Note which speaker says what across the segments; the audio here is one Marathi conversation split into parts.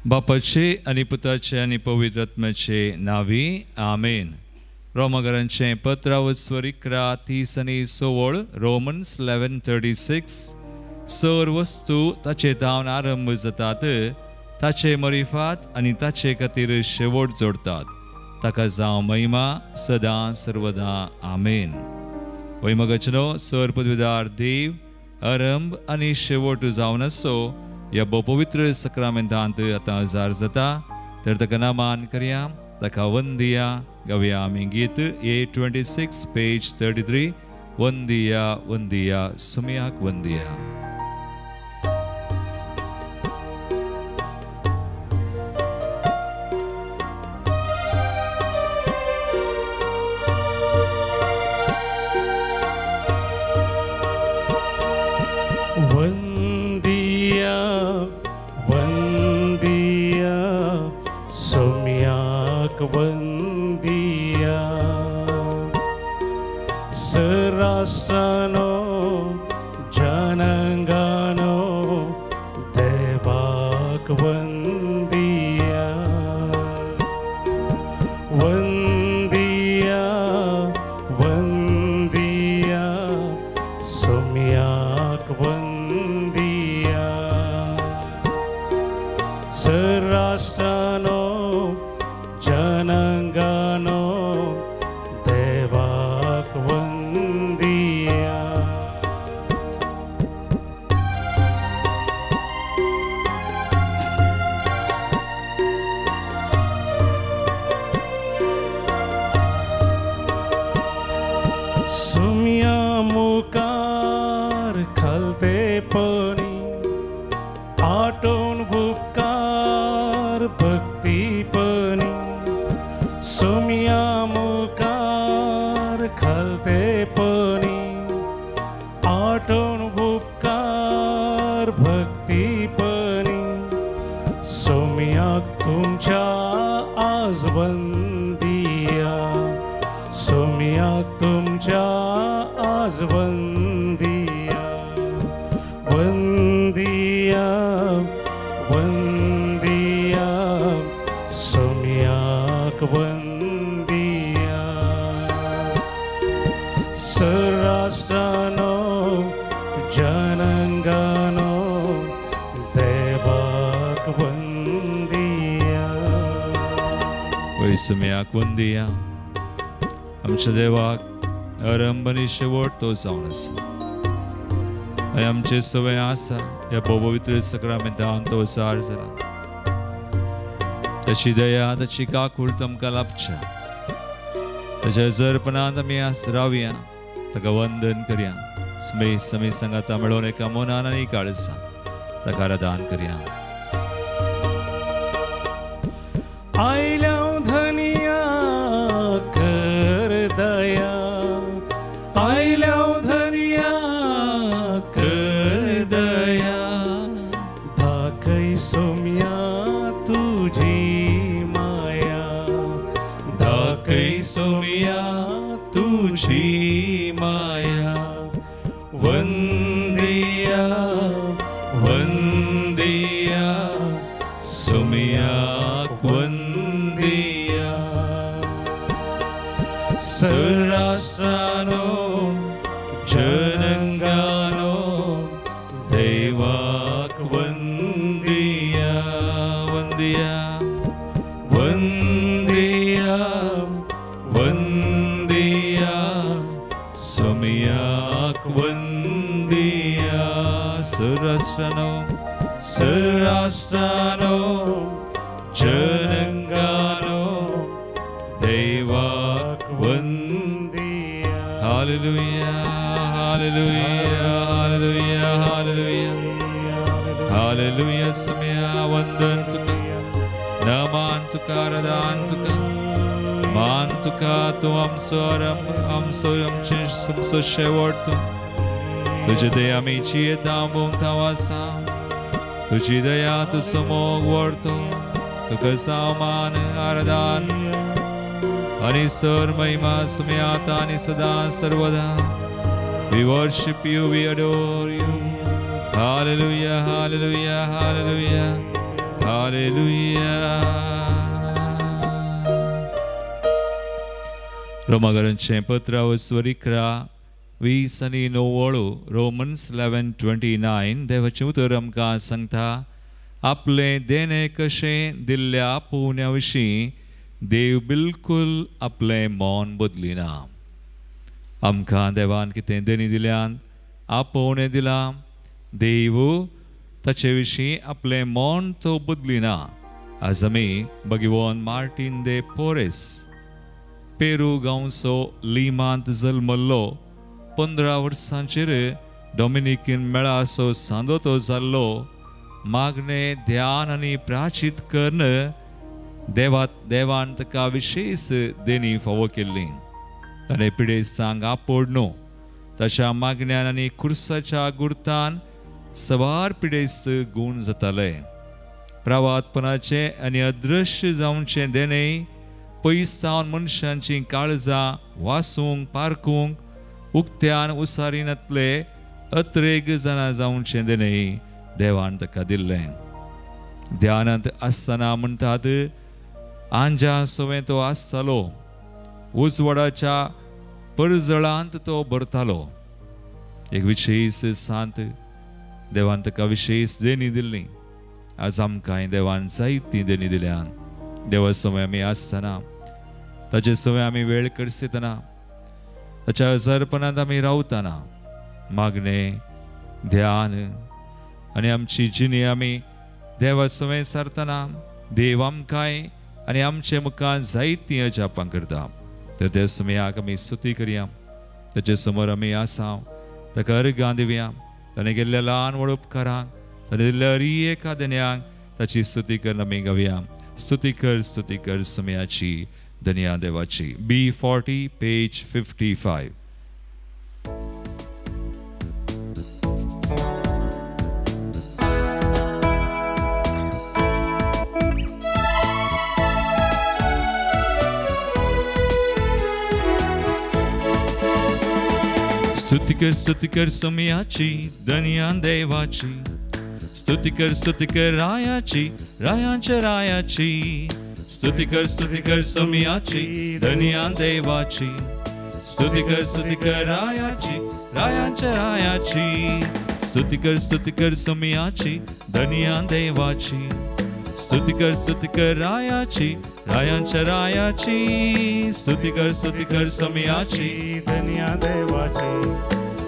Speaker 1: बापाचे आनी पुताचे आनी पवित्र आत्म्याचे नावी आमेन. रोमाकारांचे पत्रावस्वर 11:30 रोमन्स 11:36 सर वस्तू ताचे तावन आरंभ जातात, ताचे मरिफात आनी ताचे खातीर शेवट जोडतात. ताका जावं महिमा सदां सर्वदा आमेन. वैमगचनो सर पदवीदार देव आरंभ आनी शेवट जावन असो ह्या पवित्र सक्रामेंतांत आतां हजार जाता, तर ताका नामान करया, ताका वंदिया गावया आमी गीत A26 पेज 33 वंदिया वंदिया सुमयाक वंदिया.
Speaker 2: वंदिया सरासनो जनांगानो देवाक वंदिया. वंदिया वंदिया सोम्याक वंदिया सरासनो जनांगानो देवाक वंदिया. सुम्या मुखार खालतेपणी आटोन भुपकार भक्तीपणी. सुम्या मुखार खालतेपणी आटोन भुपकार भक्तीपणी. सुम्याक तुमच्या आज वंदिया, सुम्याक तुमच्या आज वंदिया. वंदिया वंदिया सुम्याक वंदिया सरासनो जनांगानो देवाक वंदिया.
Speaker 1: वै सुमयाक वंदिया. आमच्या देवाक आरंभ आनी शेवट तो जावन आसा, आनी आमचे सवय आसा ह्या पवित्र सक्रामेंतांत तो सार जाला. ताची दया ताची काकूळ आमकां लाभच्या, ताच्या जरपणांत आमी रावया, ताका वंदन करया. स्मेह समी संगाता मेळोवन एका मनान आनी काळजा ताका आराधन करया.
Speaker 2: आयल्या धनिया कर दया, आयल्या धनिया कर दया. दाखय सोम्या तुझी माया, दाखय सोम्या तुझी माया. वंदिया वंदिया सोम्याक वंदिया सरासनो जनांगानो देवाक वंदिया. वंदिया वंदिया वंदिया सोम्याक वंदिया सरासनो सरासनो जनांगानो देवाक वंदिया. हालेलुया हालेलुया हालेलुया हालेलुया हालेलुया. सम्या वंदन तुका, नमान तुका, आराधन तुका, मान तुका. तू आमचो आरंभ, आमचो शेवट तू. तुझे दया आमीची येता भोवता वासा, तुझी दया तुजो मोग व्हरतो. तुका सामान आराधन आनी सर महिमा सुम्यात आनी सदां सर्वदा. We worship you, we adore you. Hallelujah, hallelujah, hallelujah.
Speaker 1: Hallelujah. रोमागरांचे पत्राव स्वरिक्रा 20:9 Romans 11:29 देवाचे उतर आमकां सांगता आपले देणे कशे दिल्ल्या पोवण्या विशीं देव बिलकुल आपले मौन बदलिना. आमकां देवान कितें देणी दिल्यान आपोवणें दिलां देव ताचे विशीं आपले मौन तो बदलिना. आज आमी भगवान मार्टीन दे पोरेस पेरू गांवचो लिमांत जल्मल्लो 15 वर्सांचेर डॉमिनिकन मेळाचो सांदोतो जाल्लो मागणे ध्यान आनी प्राचीत कर्ण देवान ताका विशेष देणी फावो केल्ली. ताणें पिडेस्तांक आपोडनो ताच्या मागण्यान आनी कुर्साच्या गुर्तान सवार पिडेस्त गूण जाताले. प्रवादपणाचे आनी अदृश्य जावचे देणे पयस सावन मनशांची काळजां वासूंक पारखूंक उक्त्यान उसारीनातले अत्रेग जाणा जावचे देणे देवान ताका दिल्लें. ध्यानांत आसतना म्हणटात आंजा सवें तो आसतालो उजवाडाच्या परजळांत तो भरतालो. एक विशेष सांत देवान ताका विशेष देणी दिल्ली. आज आमकां देवान जायतीं देणी दिल्यान देवा सवय आमी आसतना ताचे सवय आमी वेळ करतना ताच्या हजरपणांत आमी रावतना मागणे ध्यान आनी आमची जिणी आमी देवा सवय सारतना देव आमकांय आनी आमचे मुखार जायतीं अजापां करता. तर त्या समयाक आमी स्तुती करया. ताचे समोर आमी आसां ताका अर्गां दिवया. ताणें केल्ल्या ल्हान व्हड उपकारांक ताणें दिल्ल्या एका देण्याक ताची स्तुती करून आमी गावया. स्तुती कर समयाची धन्या देवाची. B40 page 55. स्तुती कर समयाची धन्या देवाची. स्तुती कर रायाची रायांच्या रायाची. स्तुती कर समयाची धन्या देवाची. स्तुती कर रायाची रायांच्या रायाची. स्तुती कर समयाची धन्या देवाची. स्तुती कर रायाची रायांच्या रायाची. स्तुती कर समयाची
Speaker 2: धन्या देवाची.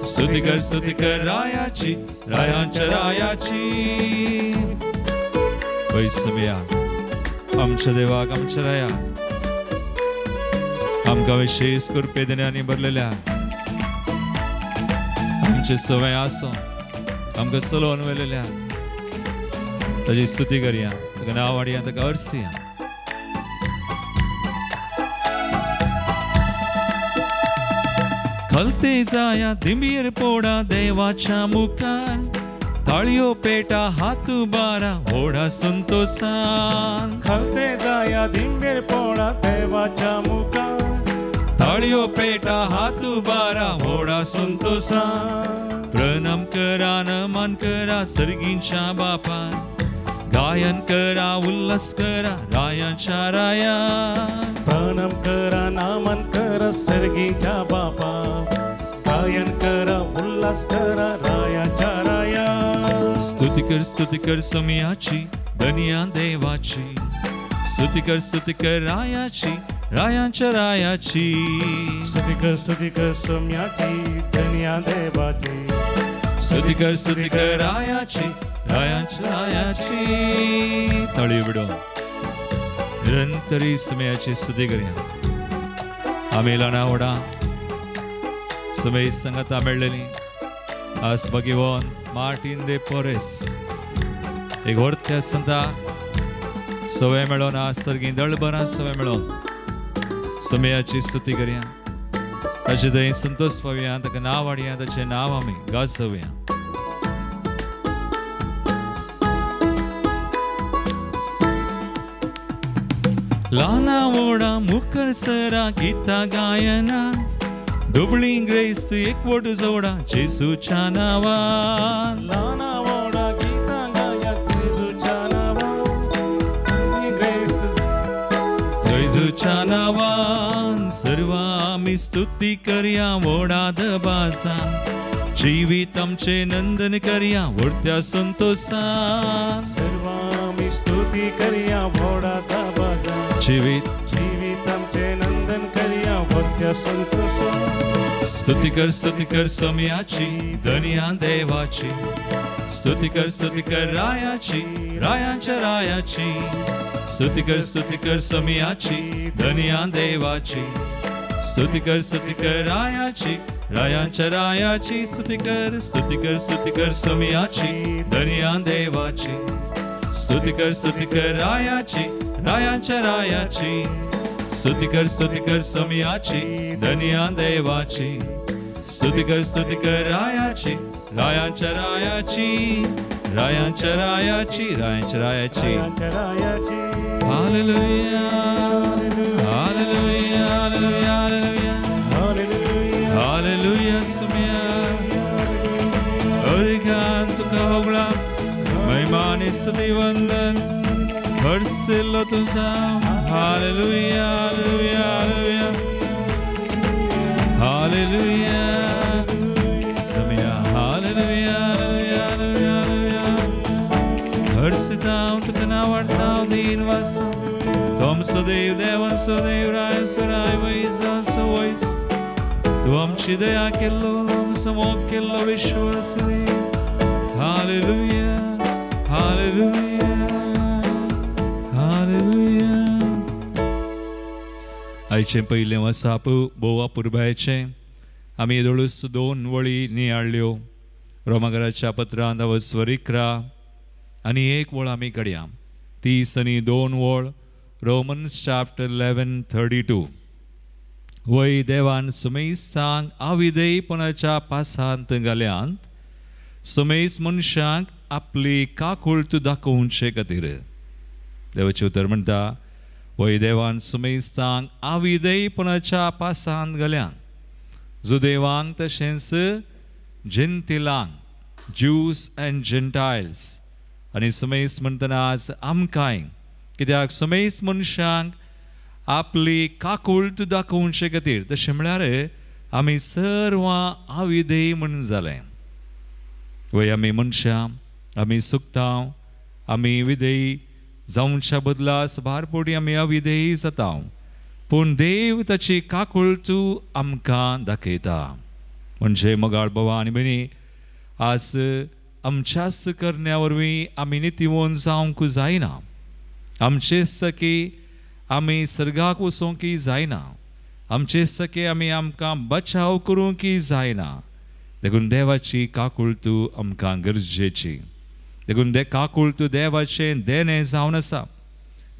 Speaker 1: स्तुती कर रायाची रायांच्या रायाची. पै समया आमच्या देवाक आमच्या राया आमकां विशेष कृपे देण्यानी भरलेल्या आमचे सवय आसो आमकां चलोवन व्हेलेल्या ताची स्तुती करया. ताका नांव वाडया ताका अर्सिया. खलते जाया दिंबीर पोडा देवाच्या मुखार. ताळयो पेटा हात बारा व्हडा संतोषान.
Speaker 2: खलते जाया दिंबीर पोडा देवाच्या मुखार.
Speaker 1: ताळयो पेटा हात बारा व्हडा संतोषान. प्रणाम करा नमन करा सर्गींच्या बापान. गायन करा उल्हास करा रायांच्या राया.
Speaker 2: प्रणाम करा नमन करा सर्गींच्या बापा. गायन करा उल्हास करा रायाच्या राया.
Speaker 1: स्तुती कर समयाची धन्या देवाची. स्तुती कर रायाची रायांच्या रायाची.
Speaker 2: स्तुती कर समयाची धन्या देवाची.
Speaker 1: स्तुती कर रायाची रायांच्या रायाची. तळी विडो निरंतरी समयाची स्तुती करया. आमी ल्हाना व्हडा समय संगता मेळ्ळेली. आज भगवान मार्टीन दे पोरेस एक व्हडत्या संता सवय मेळोन आज सर्गीं दळभरां सवय मेळोन समयाची स्तुती करया. ताचे दयेन संतोष पावया. ताका नांव वाडया. ताचें नांव आमी गाजोवया. ल्हाना व्हडा मुखार सरा गितां गायना. दुबळी ग्रेस्त एकवट जोडा जेसूच्या नांवान.
Speaker 2: ल्हाना व्हडा गितां गाया जेसूच्या नांवान.
Speaker 1: येसूच्या नावान सर्व आम्ही स्तुती करया वोडाद बासान जिवीत आमचे नंदन करया वरत्या संतोषान
Speaker 2: सर्व आम्ही स्तुती करया भोडाता बाजा
Speaker 1: जीवित
Speaker 2: आमचे नंदन करया वरत्या संतोषान
Speaker 1: स्तुती कर समयाची धनिया देवाची स्तुती कर रायाची रायांच्या रायाची स्तुती कर समयाची धनिया देवाची स्तुती कर रायाची रायांच्या रायाची स्तुती कर समयाची धनिया देवाची स्तुती कर रायाची रायांच्या रायाची स्तुती कर समयाची धनिया देवाची स्तुती कर रायाची रायांच्या रायाची रायांच्या रायाची रायांच्या रायाची हालेलुया हालेलुया हालेलुया हालेलुया हालेलुया समया अरिगान तुका होगळा महिमाने स्तुती वंदन हर्षिल्लो तुझा हालेलुया हालेलुया हालेलुया हालेलुया समया हालेलुया हालेलुया हालेलुया हर्षितां तुका नावाडतां दीन वासा तोम सदैव देवन सदैव राय सराय वैसा सवैस तू आमची दया केल्लो आमचो मोग केल्लो विश्वास देव हालेलुया हालेलुया हालेलुया आयचे पयले वसाप बोवा पुरबायचे आमी येदोळूस 2 वळी नियाळ्यो रोमाकाराच्या पत्रांत अवस्वरिक्रा आनी 1 वळ आमी काडया 30 आनी 2 वळ रोमन्स चॅप्टर 11:32 वय देवान सुमेसांक अविधेयपणाच्या पासांत घाल्यांत सुमेस मनशांक आपली काकुळट दाखोवचे खातीर देवाचे उतर म्हणटा वय देवान सुमेसांक अविधेयपणाच्या पासांत घाल्यांत जुदेवांक तशेंच जेंतिलांक ज्यूस एंड जेंटायल्स आनी सुमेस म्हणटना आज आमकांय कित्याक सुमेस मनशांक आपली काकुळट दाखोवचे खातीर तशें म्हळ्यार आमी सर्व अविधेय म्हण जाले वय आमी मनशां आमी सुकतां आमी विधेय जावच्या बदला सबारपोटी आमी अविधेय जाता पूण देव ताची काकुळट आमकां दाखयता म्हणजे मोगाळ भावा आनी भयणी आज आमच्याच करण्या वरवीं आमी नितीवोन जावंक जायना आमचेच सकी आमी सर्गाक वचोंकी जायना आमचेच सके आमी आमकां बचाव करूंकी जायना देखून देवाची काकुळट आमकां गरजेची देखून काकुळट देवाचें देणें जावन आसा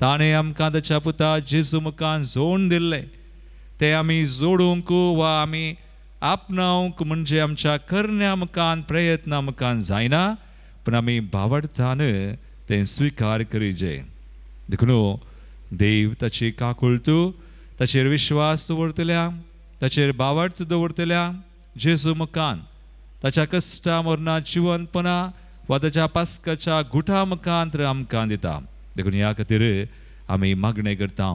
Speaker 1: ताणें आमकां ताच्या पुता जेजू मुखार जोडून दिल्लें तें आमी जोडूंक वा आमी आपणावंक म्हणजे आमच्या करण्या मुखार प्रयत्ना मुखार जायना पूण आमी भावार्थान तें स्विकार करीचे देखून देव ताची काकुळट ताचेर विश्वास दवरतल्या ताचेर भावार्थ दवरतल्या जेजू मुखार ताच्या कश्टा मरणा जिवंतपणा वा ताच्या पास्काच्या गुठा मुखांतर आमकां दिता देखून ह्या खातीर आमी मागणें करता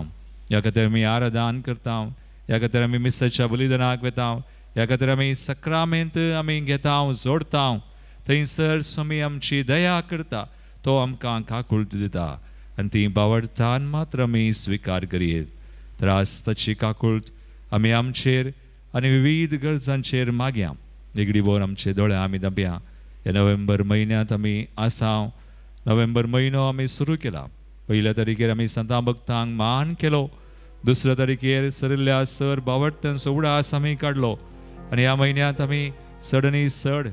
Speaker 1: ह्या खातीर आमी आराधन करता ह्या खातीर आमी मिसाच्या बलिदानाक वेता ह्या खातीर आमी सक्रामेंत आमी घेता जोडता थंयसर स्वामी आमची दया करता तो आमकां काकुळट दिता आनी ती भावार्थान मात्र आमी स्विकार करीत तर आज ताची काकुळट आमी आमचेर आनी विविध गरजांचेर मागया निगडी बोर आमचे दोळे आमी दांपया ह्या नोव्हेंबर म्हयन्यांत आमी आसाव नोव्हेंबर म्हयनो आमी सुरू केला 1 तारीखेर आमी संतां भक्तांक मान केलो 2 तारीखेर सरिल्ल्या सर भावार्थांचो उडास आमी काडलो आनी ह्या म्हयन्यांत आमी चडनी चड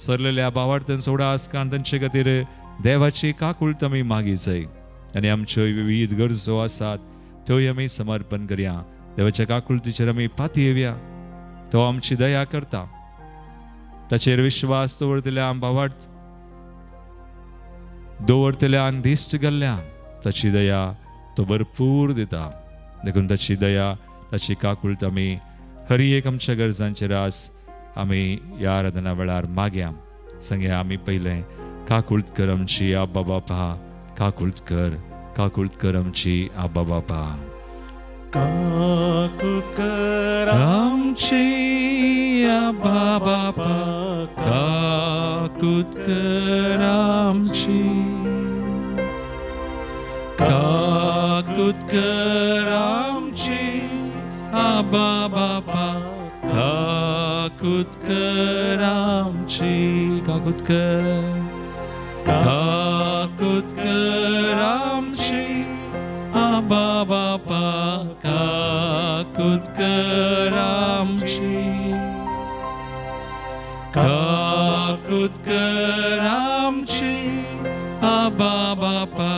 Speaker 1: सरलेल्या भावार्थांचो उडास काडून तांचे खातीर देवाची काकुळट आमी मागी जाय आनी आमच्यो विविध गरजो आसात त्योय आमी समर्पण करया देवाच्या काकुळटीचेर आमी पाती येवया तो आमची दया करता ताचेर विश्वास दवरतल्यान भावार्थ दवरतल्यान दिश्ट घाल्ल्यान ताची दया तो भरपूर दिता देखून ताची दया ताची काकुळट आमी हर एक आमच्या गरजांचेर आज आमी ह्या आराधना वेळार मागया सांगया आमी पयलें काकुळट कर आमची आब्बा बापा काकुळट कर आमची आब्बा बापा
Speaker 2: काकूत कर
Speaker 1: आमची आबा बापा काकूत कर आमची काकूत कर आमची आबा बापा काकूत कर आमची काकूत कर आमची आबा बापा काकूत कर आमची काकूत कर आमची आबा बापा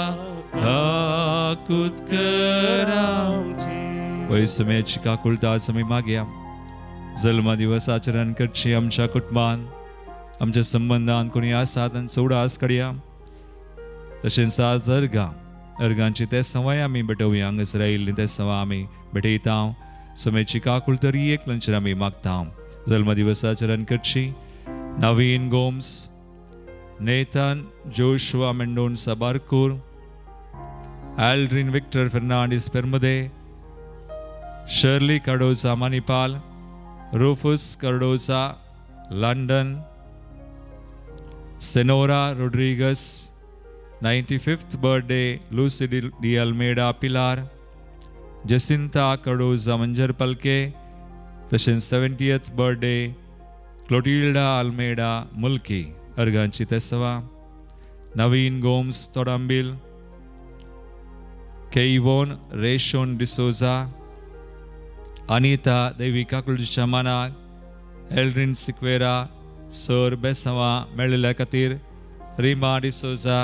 Speaker 1: काकूत कर आमची. वय समयाची काकुळता आमी मागया. जल्म दिवस आचरण करची आमच्या कुटुंबान आमच्या संबंधान कोणी आसात आनी चवडास काडया. तशेंच आज अर्गांची ते सवय आमी भेटोवया. हांगासर आयिल्ली ते सवय आमी भेटयता. समयाची काकुळ तरी एक लंचर आमी मागता. जल्म दिवस आचरण करची Naveen Gomes, Nathan Joshua Mendonca Barkur, Eldrin Victor Fernandes Permude, Shirley Cardoza Manipal, Rufus Cardoza London, Senora Rodrigues 95th birthday Lucy D'Almeida Pilar, Jacinta Cardoza मंजर पलके. तशेंच 70th बर्थडे क्लोटिल्डा अल्मेडा मुल्की. अर्गांची तेसवा नवीन गोम्स तोडांबिल, केइवोन रेशोन डिसोजा, अनिता देवी काकुळच्या मानाक, एल्ड्रिन सिक्वेरा सर बेसवा मेळिल्ल्या खातीर, रिमा डिसोजा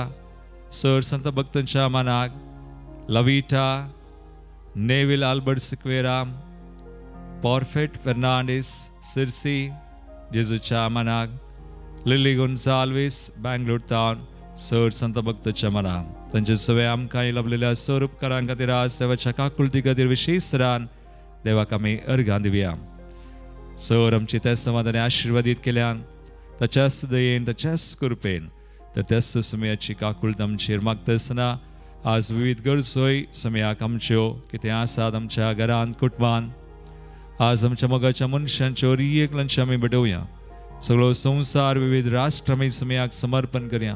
Speaker 1: सर संत भक्तांच्या मानाक, लविटा नेविल आल्बर्ट सिक्वेरा, पॉर्फेट फर्नांडिस सिर्सी जेजूच्या मानाक, लिली गोन्साल्विस बँगलोर टाउन सर संत भक्तांच्या मानाक. तांचे सवय आमकां लाभलेल्या सर उपकारां खातीर आज देवाच्या काकुळती खातीर विशेशरान देवाक आमी अर्गां दिवया. सर आमची त्या समाधाने आशिर्वादीत केल्यान ताच्याच दयेन ताच्याच कृपेन तर त्याच समयाची काकुळत आमचेर मागता आज विविध गरजोय समयाक आमच्यो कितें आसात आमच्या घरांत कुटुंबान आज आमच्या मोगाच्या मनशांच्यो एक लंच आमी भेटोवया. सगळो संवसार विविध राष्ट्र आमी समयाक समर्पण करया.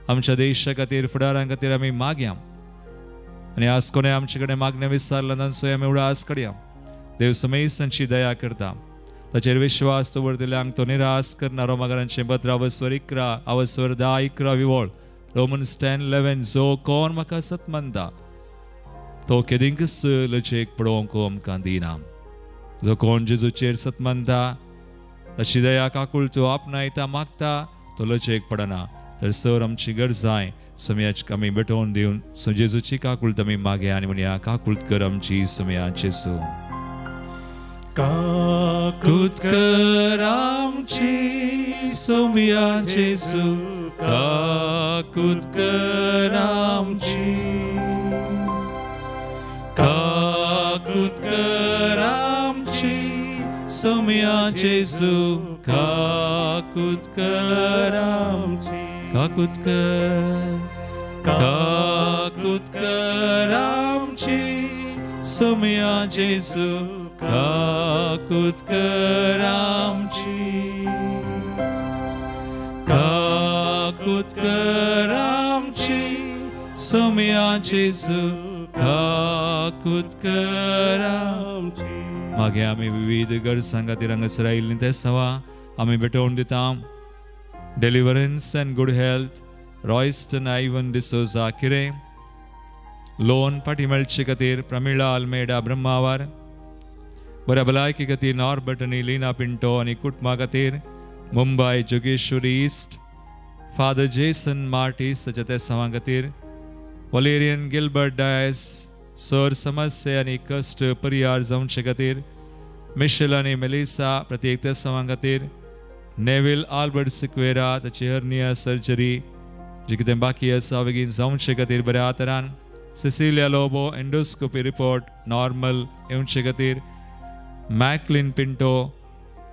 Speaker 1: आमच्या देशा खातीर फुडारां खातीर आमी मागया. आनी आज कोणें आमचे कडेन मागणें विचारला तांचोय आमी उडास काडया. देव समेसांची दया करता. ताचेर विश्वास दवरतल्यांक तो निराश करनारो मागरांचें पत्र अवस्वर 11 विवोळ रोमन्स 10:11 जो कोण म्हाका सत मानता तो केदींकच लचेक पडोवंक आमकां दिना. जो कोण जेजूचेर सत मानता ताची दया काकुळचो आपणायता मागता तो लचेक पडना. तर सर आमची गरजाय समयाची आमी भेटोवन दिवन जेजूची काकुळत आमी मागया आनी म्हणया काकुळत कर आमची समयाचे सो. काकुळत कर आमची समयाचे सो. काकुळत कर आमची. काकुळत कर आमची समयाचे सो. काकुळत कर आमची. काकुळत कर. काकुळत कर आमची समयाचे सो. काकुळत कर आमची. काकुळत कर आमची समयाचे सो. काकुळत कर आमची. मागे आमी विविध गरजां खातीर हांगासर आयिल्लीं ते सवा आमी भेटोवन दिता. Deliverance and good health Royston Ivan D'Souza किरे. लोन पाटी मेळचे खातीर प्रमिळा अल्मेडा ब्रह्मावार. बऱ्या भलायकी खातीर नॉर्बर्ट आनी लिना पिंटो आनी कुटुंबा खातीर Mumbai Jogeshwari east. Father Jason Martin's ताच्या त्या सवां खातीर. वलेरियन गिल्बर्ट डायस सर समस्या आनी कश्ट परिहार जावचे खातीर. मिशेल आनी मेलिसा प्रत्येक त्या सवां खातीर. नेविल आल्बर्ट सिक्वेरा ताची हर्निया सर्जरी जी कितें बाकी आसा बेगीन जावचे खातीर बऱ्या तरान. Cecilia Lobo endoscopy report normal येवचे खातीर. मॅकलिन पिंटो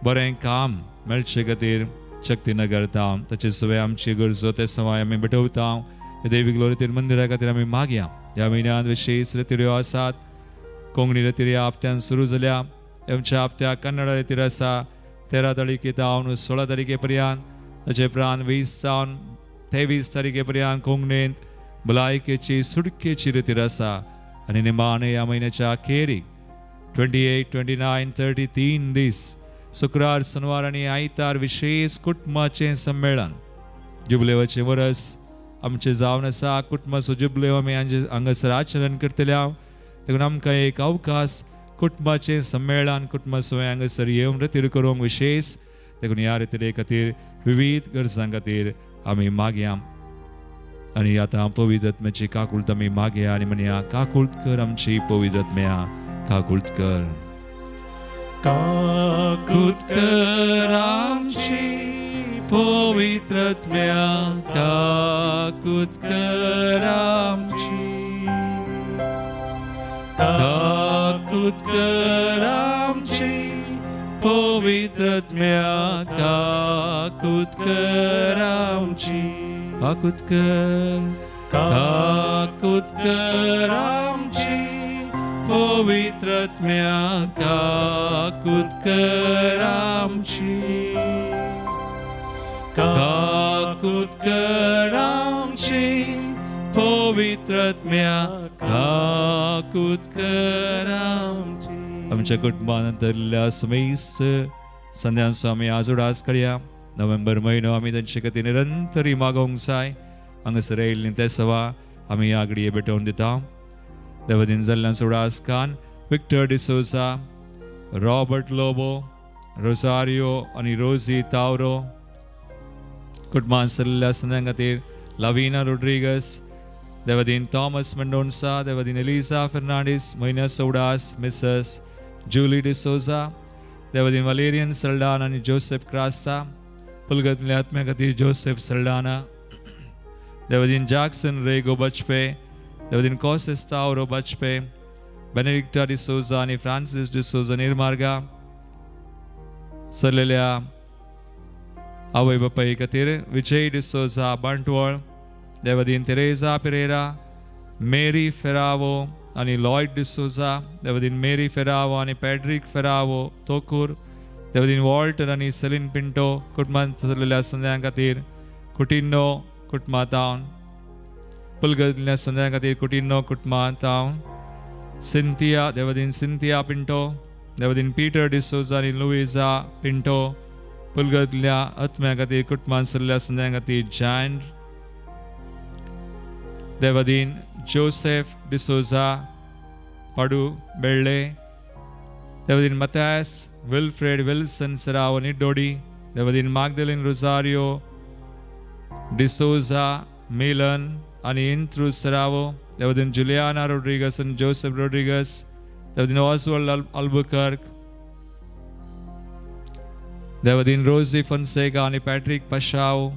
Speaker 1: बरें काम मेळचे खातीर शक्तीनगर टावन ताचे सवय आमची गरजो ते सवाय आमी भेटवता. देवी ग्लोरीतील मंदिरा खातीर आमी मागया. ह्या म्हयन्यांत विशेश रित्यो आसात. कोंकणी रितीरी हप्त्यान सुरू जाल्या एमच्या हप्त्याक कन्नड रितीर आसा 13 तारीखेतावन 16 तारीखे पर्यंत ताचे उपरांत 20 सावन 23 तारीखे पर्यंत कोंकणींत भलायकेची सुटकेची रितीर आसा आनी निमाणे ह्या म्हयन्याच्या अखेरीक 28, 29, 30 3 दीस शुक्रार शनिवार आनी आयतार विशेष कुटुंबाचें संमेलन जुबलेवाचें वर्स आमचें जावन आसा कुटुंबाचो जुबलेव आमी हांगासर आचरण करतल्या देखून आमकां एक अवकाश कुटुंबाचें संमेलन कुटुंबाचो हांगासर येवन रितीर करूंक विशेष देखून ह्या रितीरे खातीर विविध गरजां खातीर आमी मागया आनी आतां पवित्र आत्म्याची काकुळट आमी मागया आनी म्हणया काकुळट कर आमची पवित्र आत्म्या काकुळट कर काकुळट कर आमची पवित्र आत्म्या काकुळट कर आमची काकुळट कर आमची पवित्र आत्म्या काकुळट कर आमची काकुळट कर आमची पवित्र आत्म्या काकुळट कर आमची काकुळट कर आमची पवित्र आत्म्या काकुळट कर आमची आमच्या कुटुंबांतल्या समेस्त संध्यांचो आमी आजोडास करया नोव्हेंबर म्हयनो आमी तांचे खातीर निरंतरी मागोवंक जाय हांगासर येयल्लीं ते सवा आमी ह्या घडये भेटोवन दिता देवदीन जाल्ल्यान सुडास खान विक्टर डिसोजा रॉबर्ट लोबो रोसारियो आनी रोजी तावरो कुटुंबांत सरलेल्या संध्यां खातीर लाविना रोड्रिगस देवदीन थॉमस मेंडोन्सा देवदीन एलिसा फेर्नांडीस म्हयन्या सौडास मिसेस जुली डिसोजा देवदीन वलेरियन सल्डान आनी जोसेफ क्रासा पुलगतल्या आत्म्या खातीर जोसेफ सल्डाना देवदीन जॅक्सन रेगो बचपे देवदीन कॉसेस तावरो बचपे बेनेडिक्टा डिसोजा आनी फ्रांसिस डिसोजा निर्मार्गा सरलेल्या आवय बापाय खातीर विजय डिसोजा बांटवळ देवदीन तेरेजा पेरेरा मेरी फेरावो आनी लॉयड डिसोजा देवदीन मेरी फेरावो आनी पॅड्रिक फेरावो तोकूर देवदीन वॉल्टर आनी सेलिन पिंटो कुटुंबांत सरलेल्या संध्यां खातीर कुटिन्नो कुटुंबांतावन पुलगतल्या संध्यां खातीर कुटिन्नो कुटुंबांतावन सिंथिया देवदीन सिंथिया पिंटो देवदीन पीटर डिसोजा आनी लुइजा पिंटो पुलगतल्या आत्म्या खातीर कुटुंबांत सरलेल्या संध्यां खातीर जॅन देवदीन जोसेफ डिसोजा पाडू बेळ्ळे देवदीन मथायस विल्फ्रेड विल्सन सरावो निडोडी देवदीन मागदलीन रोसारियो डिसोजा मिलन आनी इंत्रूस सरावो देवदीन जुलियाना रोड्रिगस आनी जोसेफ रोड्रिगस देवदीन ऑसवर्ल्ड अल्बुकर्क देवदीन रोजी फॉन्सेका आनी पॅट्रिक पशाव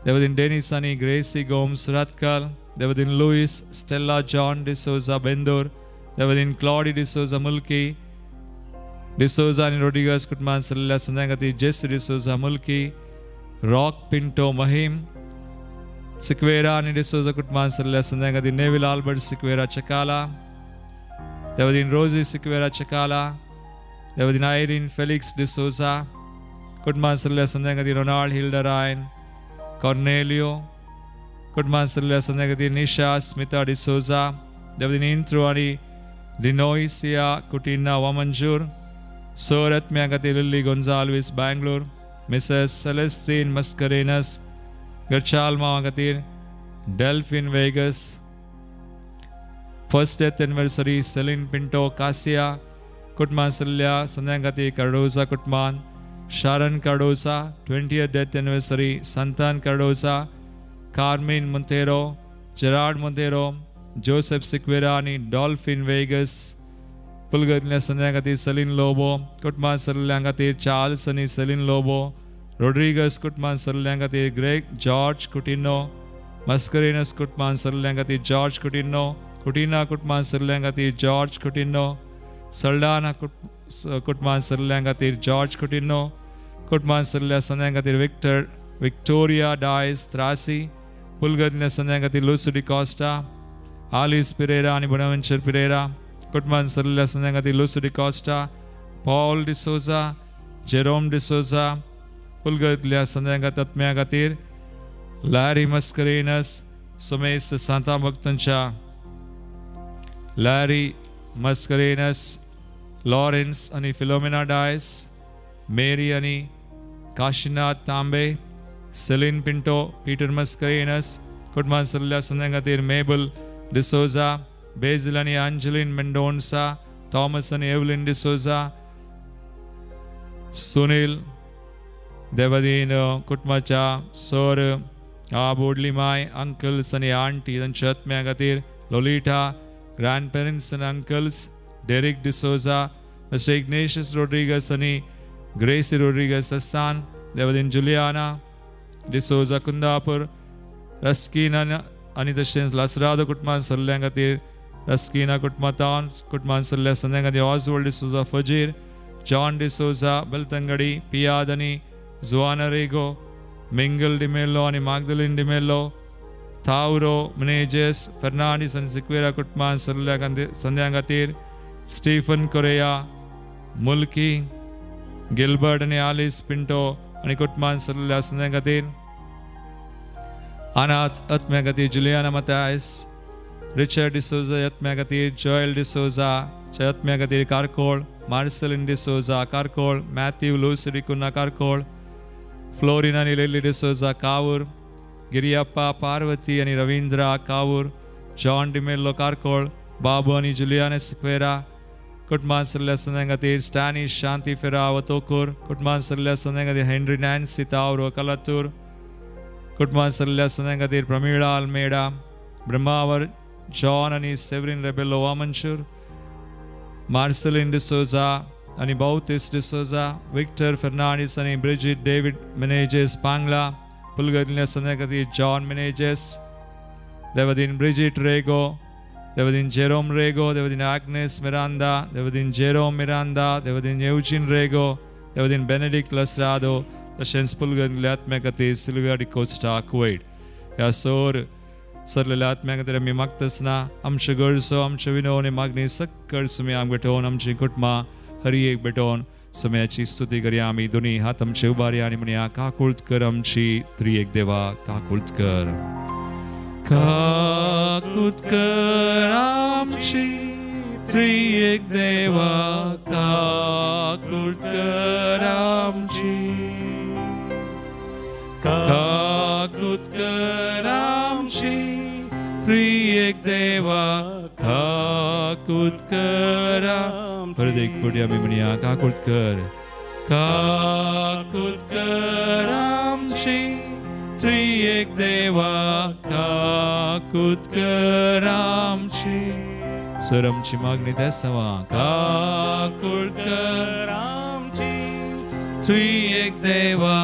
Speaker 1: देवदीन डेनिस आनी ग्रेसी गोम्स रातकाल देवदीन लुइस स्टेला जॉन डिसोजा बेंदोर देवदीन क्लॉडी डिसोजा मुल्की डिसोजा आनी रोड्रिगस कुटुंबांत सरलेल्या संध्यां खातीर जेसी डिसोजा मुल्की रॉक पिंटो महिम सिक्वेरा आनी डिसोजा कुटुंबांत सरलेल्या संध्यां खातीर नेविल आल्बर्ट सिक्वेरा चकाला देवदीन रोजी सिक्वेरा चकाला देवदीन आयरीन फेलिक्स डिसोजा कुटुंबांत सरलेल्या संध्यां खातीर रोनाल्ड हिल्डा रायन कॉर्नेलियो कुटुंबांत सरलेल्या संध्यां खातीर निशा स्मिता डिसोजा देवदीन इंत्रो आनी डिनोइसिया कुटिना वामंजूर सर आत्म्या खातीर लिली गोंजाल्वीस बेंगलोर मिसेस सेलेस्टीन मस्करेनस गरचाल मावा खातीर Delphine Vegas first death anniversary Celine Pinto कासिया कुटुंबांत सरलेल्या संध्यां खातीर कार्डोजा कुटुंबांत शारन Cardozo 20th death anniversary Santan Cardoza Carmine Monteiro Gerard Monteiro Joseph Sequeira आनी डॉल्फिन वेगस पुलगतल्या संध्यां खातीर सेलिन लोबो कुटुंबांत सरलेल्या खातीर चार्ल्स आनी सेलिन लोबो रोड्रिगस कुटुंबांत सरलेल्या खातीर ग्रेग जॉर्ज कुटिनो मस्करेनस कुटुंबांत सरलेल्या खातीर जॉर्ज कुटिनो कुटिना कुटुंबांत सरलेल्या खातीर जॉर्ज कुटिनो सल्डाना कुटुंबांत सरलेल्या खातीर जॉर्ज कुटिनो कुटुंबांत सरलेल्या संध्यां खातीर विक्टोरिया डायस त्रासी पुलगतल्या संध्यां खातीर लुसी डिकॉस्टा आलिस पिरेरा आनी बोनावेंचर पिरेरा कुटुंबान सरलेल्या संध्या खातीर लुसी डिकॉस्टा, पॉल डिसोजा, जेरोम डिसोजा, पुलगतल्या संध्या आत्म्या खातीर लॅरी मस्करेनस, सुमेस सांता भक्तांच्या लॅरी मस्करेनस, लॉरेन्स आणि फिलोमिना डायस, मेरी आणि काशीनाथ तांबे, सेलिन पिंटो, पीटर मस्करेनस, कुटुंबान सरलेल्या संध्या खातीर मेबल डिसोजा, बेझिल आणि अंजलिन मेंडोन्सा, थॉमस आणि एव्हलिन डिसोजा, सुनील देवदीन कुटुंबाच्या सर बोडली माय, अंकल्स आणि आंटी तांच्या आत्म्या खातीर लोलिटा, ग्रँड पेरेंट्स आणि अंकल्स, डेरिक डिसोजा, मिस्टर इग्नेशियस रोड्रिगस आणि ग्रेसी रोड्रिगस अस्थान, देवदीन जुलियाना डिसोजा कुंदापूर, रस्किना आणि तशेंच लासरादो कुटुंबान सरल्या खातीर रस्किना कुटुंबान सरल्या संध्या खातीर ऑसवल्ड डिसोजा फजीर, जॉन डिसोजा बेलतंगडी, पियाद आणि जुआना रेगो, मिंगल डिमेलो आणि मागदलिन डिमेलो, थाउरो मेनेजेस, फर्नांडिस आणि सिक्वेरा कुटुंबान सरल्या संध्या खातीर स्टीफन कोरेया, मुल्की गिल्बर्ट आणि आलिस पिंटो आणि कुटुंबान सरल्या संध्या खातीर अनाथ आत्म्या खातीर जुलियाना मतायस, रिचर्ड डिसोजा आत्म्या खातीर जोएल डिसोजा आत्म्या खातीर कारकोळ, मार्सेलिन डिसोजा कारकोळ, मॅथ्यू लूसी डिकुना कारकोळ, फ्लोरिना आणि लिली डिसोजा कावूर, गिरियप्पा पार्वती आणि रवींद्रा कावूर, जॉन डिमेल्लो कारकोळ, बाबू आणि जुलियाना सिक्वेरा, कुटुंबान सरल्या संध्या खातीर स्टॅनिश शांती फेरा वतोकूर, कुटुंबान सरल्या संध्या खातीर हेनरी नॅन्सी तावरो कलातूर, कुटुंबान सरल्या संध्या खातीर प्रमिळा अल्मेडा, ब्रह्मावर जॉन आणि सेवरिन रेबेलो वामनशूर, मार्सेलिन डिसोजा आणि बाउटिस डिसोजा, विक्टर फर्नांडिस आणि ब्रिजिट डेव्हिड मेनेजेस पांगला, पुलगतल्या संध्या खातीर जॉन मेनेजेस, देवदीन ब्रिजिट रेगो, देवदीन जेरोम रेगो, देवदीन आग्नेस मिरांदा, देवदीन जेरोम मिरांदा, देवदीन येवजिन रेगो, देवदीन बेनेडिक्ट लसरादो, तशेंच पुलगतल्या आत्म्या खातीर सिल्विया डिकोस्टा कुवेट. ह्या सरलेल्या आत्म्या खातीर आमी मागतासना आमच्यो गरजो आमच्यो विनवणी आणि मागणी सक्कळ सुमयाक भेटोवन आमची कुटुंबां हरियेक भेटोवन सुमयाची स्तुती करया. आमी दोनी हात आमचे उबारया आनी म्हणया काकुळत कर आमची त्रिएक देवा, काकुळत कर, काकुळत कर आमची त्रिएक देवा, काकुळत कर आमची, काकुळत कर आमची त्रिएक देवा, काकुळत कर परत एक पुढे आम्ही म्हणूया काकुळत कर, काकुळत कर आमची त्रिएक देवा, काकुळत कर आमची. सर आमची मागणी त्यासवा, काकुळत कर आमची त्रिएक देवा,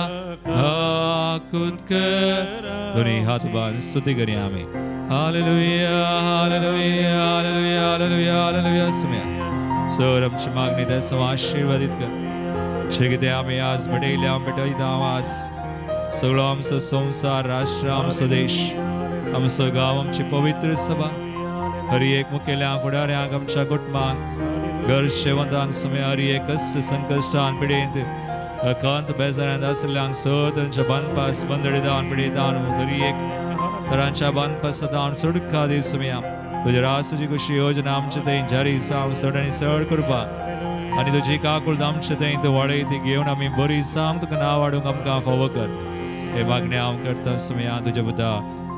Speaker 1: काकुळत कर. दोन्ही हात उभारून स्तुती करूया आम्ही. हालेलुया हालेलुया हालेलुया हालेलुया हालेलुया. सुमया सर आमची मागणी त्यासवा आशीर्वादित कर. जे कितें आमी आज बडयल्या भेटयता आवाज सगळो आमचो संसार, राष्ट्र, आमचो देश, आमचो गांव, आमची पवित्र सभा, हरी एक मुखेल्या फुडाऱ्यांक, आमच्या कुटुंबांक, गरजेवंतांक सुमया हरी एक कश्ट संकश्टान पिडेंत अकांत बेजारांत आसल्यांक सत तांच्या बांदपास बंदडी दावन पिडयतान हरी एक तरांच्या बांदपास दावन सुटका दी सुमया. तुझ्या रासाची कशी योजना आमचे थंय जारी साम सड आनी सड करपा आनी तुजी काकुळत आमचे थंय तूं वाडय ती घेवन आमी बरी साम तुका नांव वाडूंक आमकां फावो कर. हे मागणें हांव करता सुमया तुज्या पुता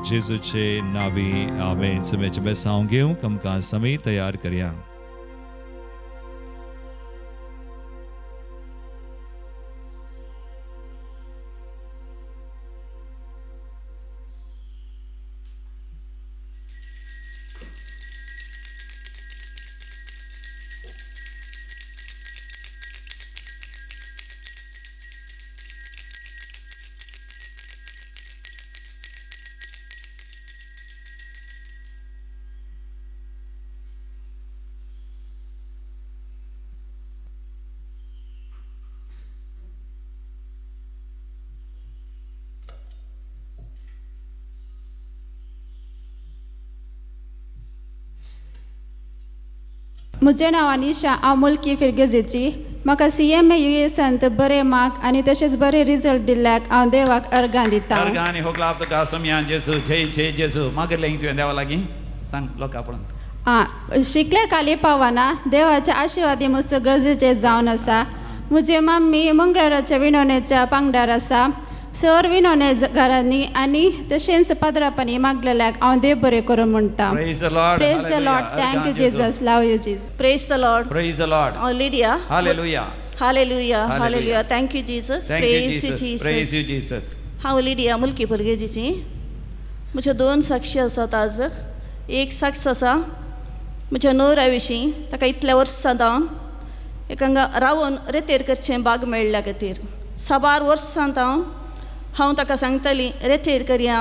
Speaker 1: जेजूचे नांवी, आमेन. सुमयाचे बेस हांव घेवंक आमकां समी तयार करया.
Speaker 3: म्हजें नांव अनिशा, हांव मुल्की फिरगेजेची. म्हाका CMA USAंत बरे मार्क आनी तशेंच बरे रिजल्ट दिल्ल्याक हांव देवाक अर्गां दितां.
Speaker 4: अर्गांनी होगलाब तुका समयान जेसू जय जेसू मागले तुवें देवा लागीं सांग लोकां पळोवन.
Speaker 3: शिकल्या खाली पावना देवाचे आशिर्वादी मस्त गरजेचे जावन आसा. म्हजी मम्मी मंगळाराच्या विणवणेच्या पांगडार आसा. सर विणवणे घरांनी आनी तशेंच पाद्रापांनी मागलेल्याक हांव देव बरें करूं म्हणटा.
Speaker 4: Praise the Lord.
Speaker 3: Praise the Lord. Thank you Jesus. Love you Jesus.
Speaker 5: Praise the Lord.
Speaker 4: Praise the Lord.
Speaker 5: Lydia.
Speaker 4: Hallelujah.
Speaker 5: Hallelujah.
Speaker 4: Hallelujah.
Speaker 5: Hallelujah. Thank you Jesus.
Speaker 4: Thank you
Speaker 5: Praise you
Speaker 4: Jesus. Praise you
Speaker 5: Jesus.
Speaker 4: Jesus.
Speaker 5: हांव लिडिया मुल्की भुरगेजीची. म्हज्यो 2 साक्षी आसात आज. एक साक्ष आसा म्हज्या न्हवऱ्या विशीं. ताका इतल्या वर्सां जावन एकांगा रावून रेतेर करचें भाग मेळ्ळ्या खातीर 6 वर्सां हांव ताका सांगताली रेतेर करया,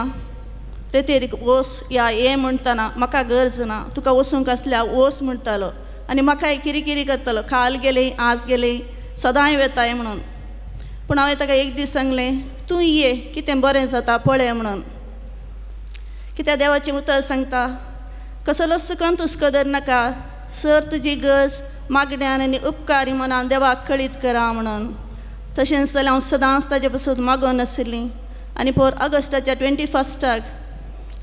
Speaker 5: रेतेर वस या हें म्हणटाना म्हाका गरज ना, तुका वचूंक आसल्या वस म्हणटालो. आनी म्हाकाय किरी करतालो, काल गेलें आज गेलें सदांय वेताय म्हणून. पूण हांवें ताका एक दीस सांगलें तूं ये कितें बरें जाता पळय म्हणून. कित्याक देवाचें उतर सांगता कसलोच कंतूस कदर नाका, सर तुजी गरज मागण्यान आनी उपकारी मनान देवाक कळीत करा म्हणून. तशेंच जाल्यार हांव सदांच ताजे पासून मागोन आशिल्लीं. आनी पयर ऑगस्टाच्या 21